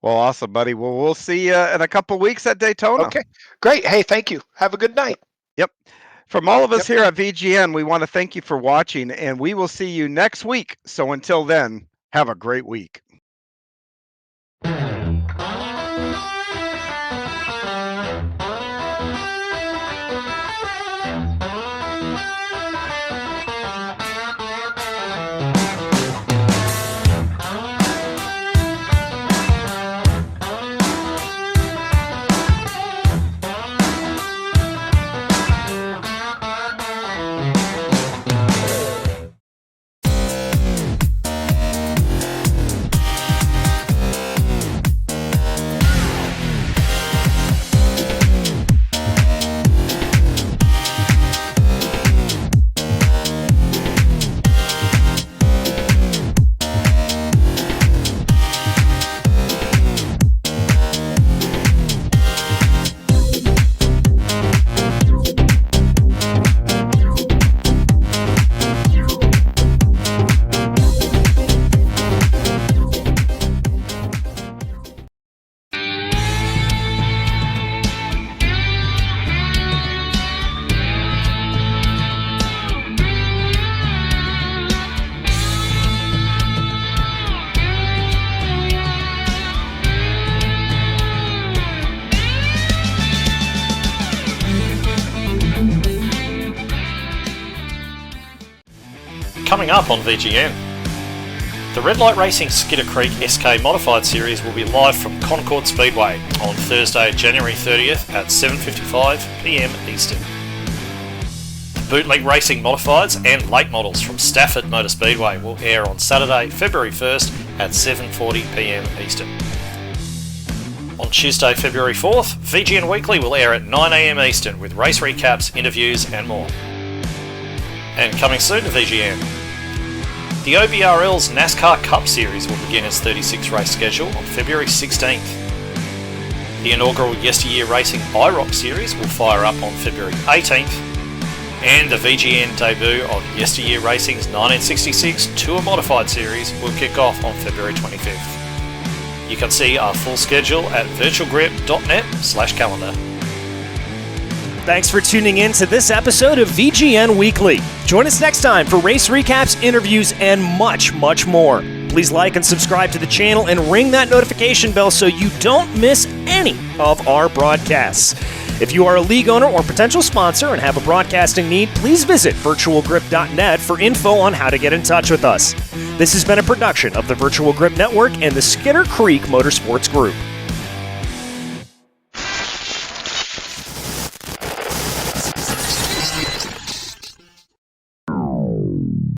Speaker 3: Well, awesome, buddy. Well, we'll see you in a couple weeks at Daytona.
Speaker 4: Okay, great. Hey, thank you. Have a good night.
Speaker 3: Yep. From all of us here at VGN, we want to thank you for watching, and we will see you next week. So until then, have a great week.
Speaker 1: Coming up on VGN, the Red Light Racing Skidder Creek SK Modified Series will be live from Concord Speedway on Thursday, January 30th at 7:55 PM Eastern. The Bootleg Racing Modifieds and Late Models from Stafford Motor Speedway will air on Saturday, February 1st at 7:40 PM Eastern. On Tuesday, February 4th, VGN Weekly will air at 9 AM Eastern with race recaps, interviews and more. And coming soon to VGN, the OBRL's NASCAR Cup Series will begin its 36 race schedule on February 16th. The inaugural Yesteryear Racing IROC Series will fire up on February 18th, and the VGN debut of Yesteryear Racing's 1966 Tour Modified Series will kick off on February 25th. You can see our full schedule at virtualgrip.net/calendar. Thanks for tuning in to this episode of VGN Weekly. Join us next time for race recaps, interviews, and much, much more. Please like and subscribe to the channel and ring that notification bell so you don't miss any of our broadcasts. If you are a league owner or potential sponsor and have a broadcasting need, please visit virtualgrip.net for info on how to get in touch with us. This has been a production of the Virtual Grip Network and the Skinner Creek Motorsports Group.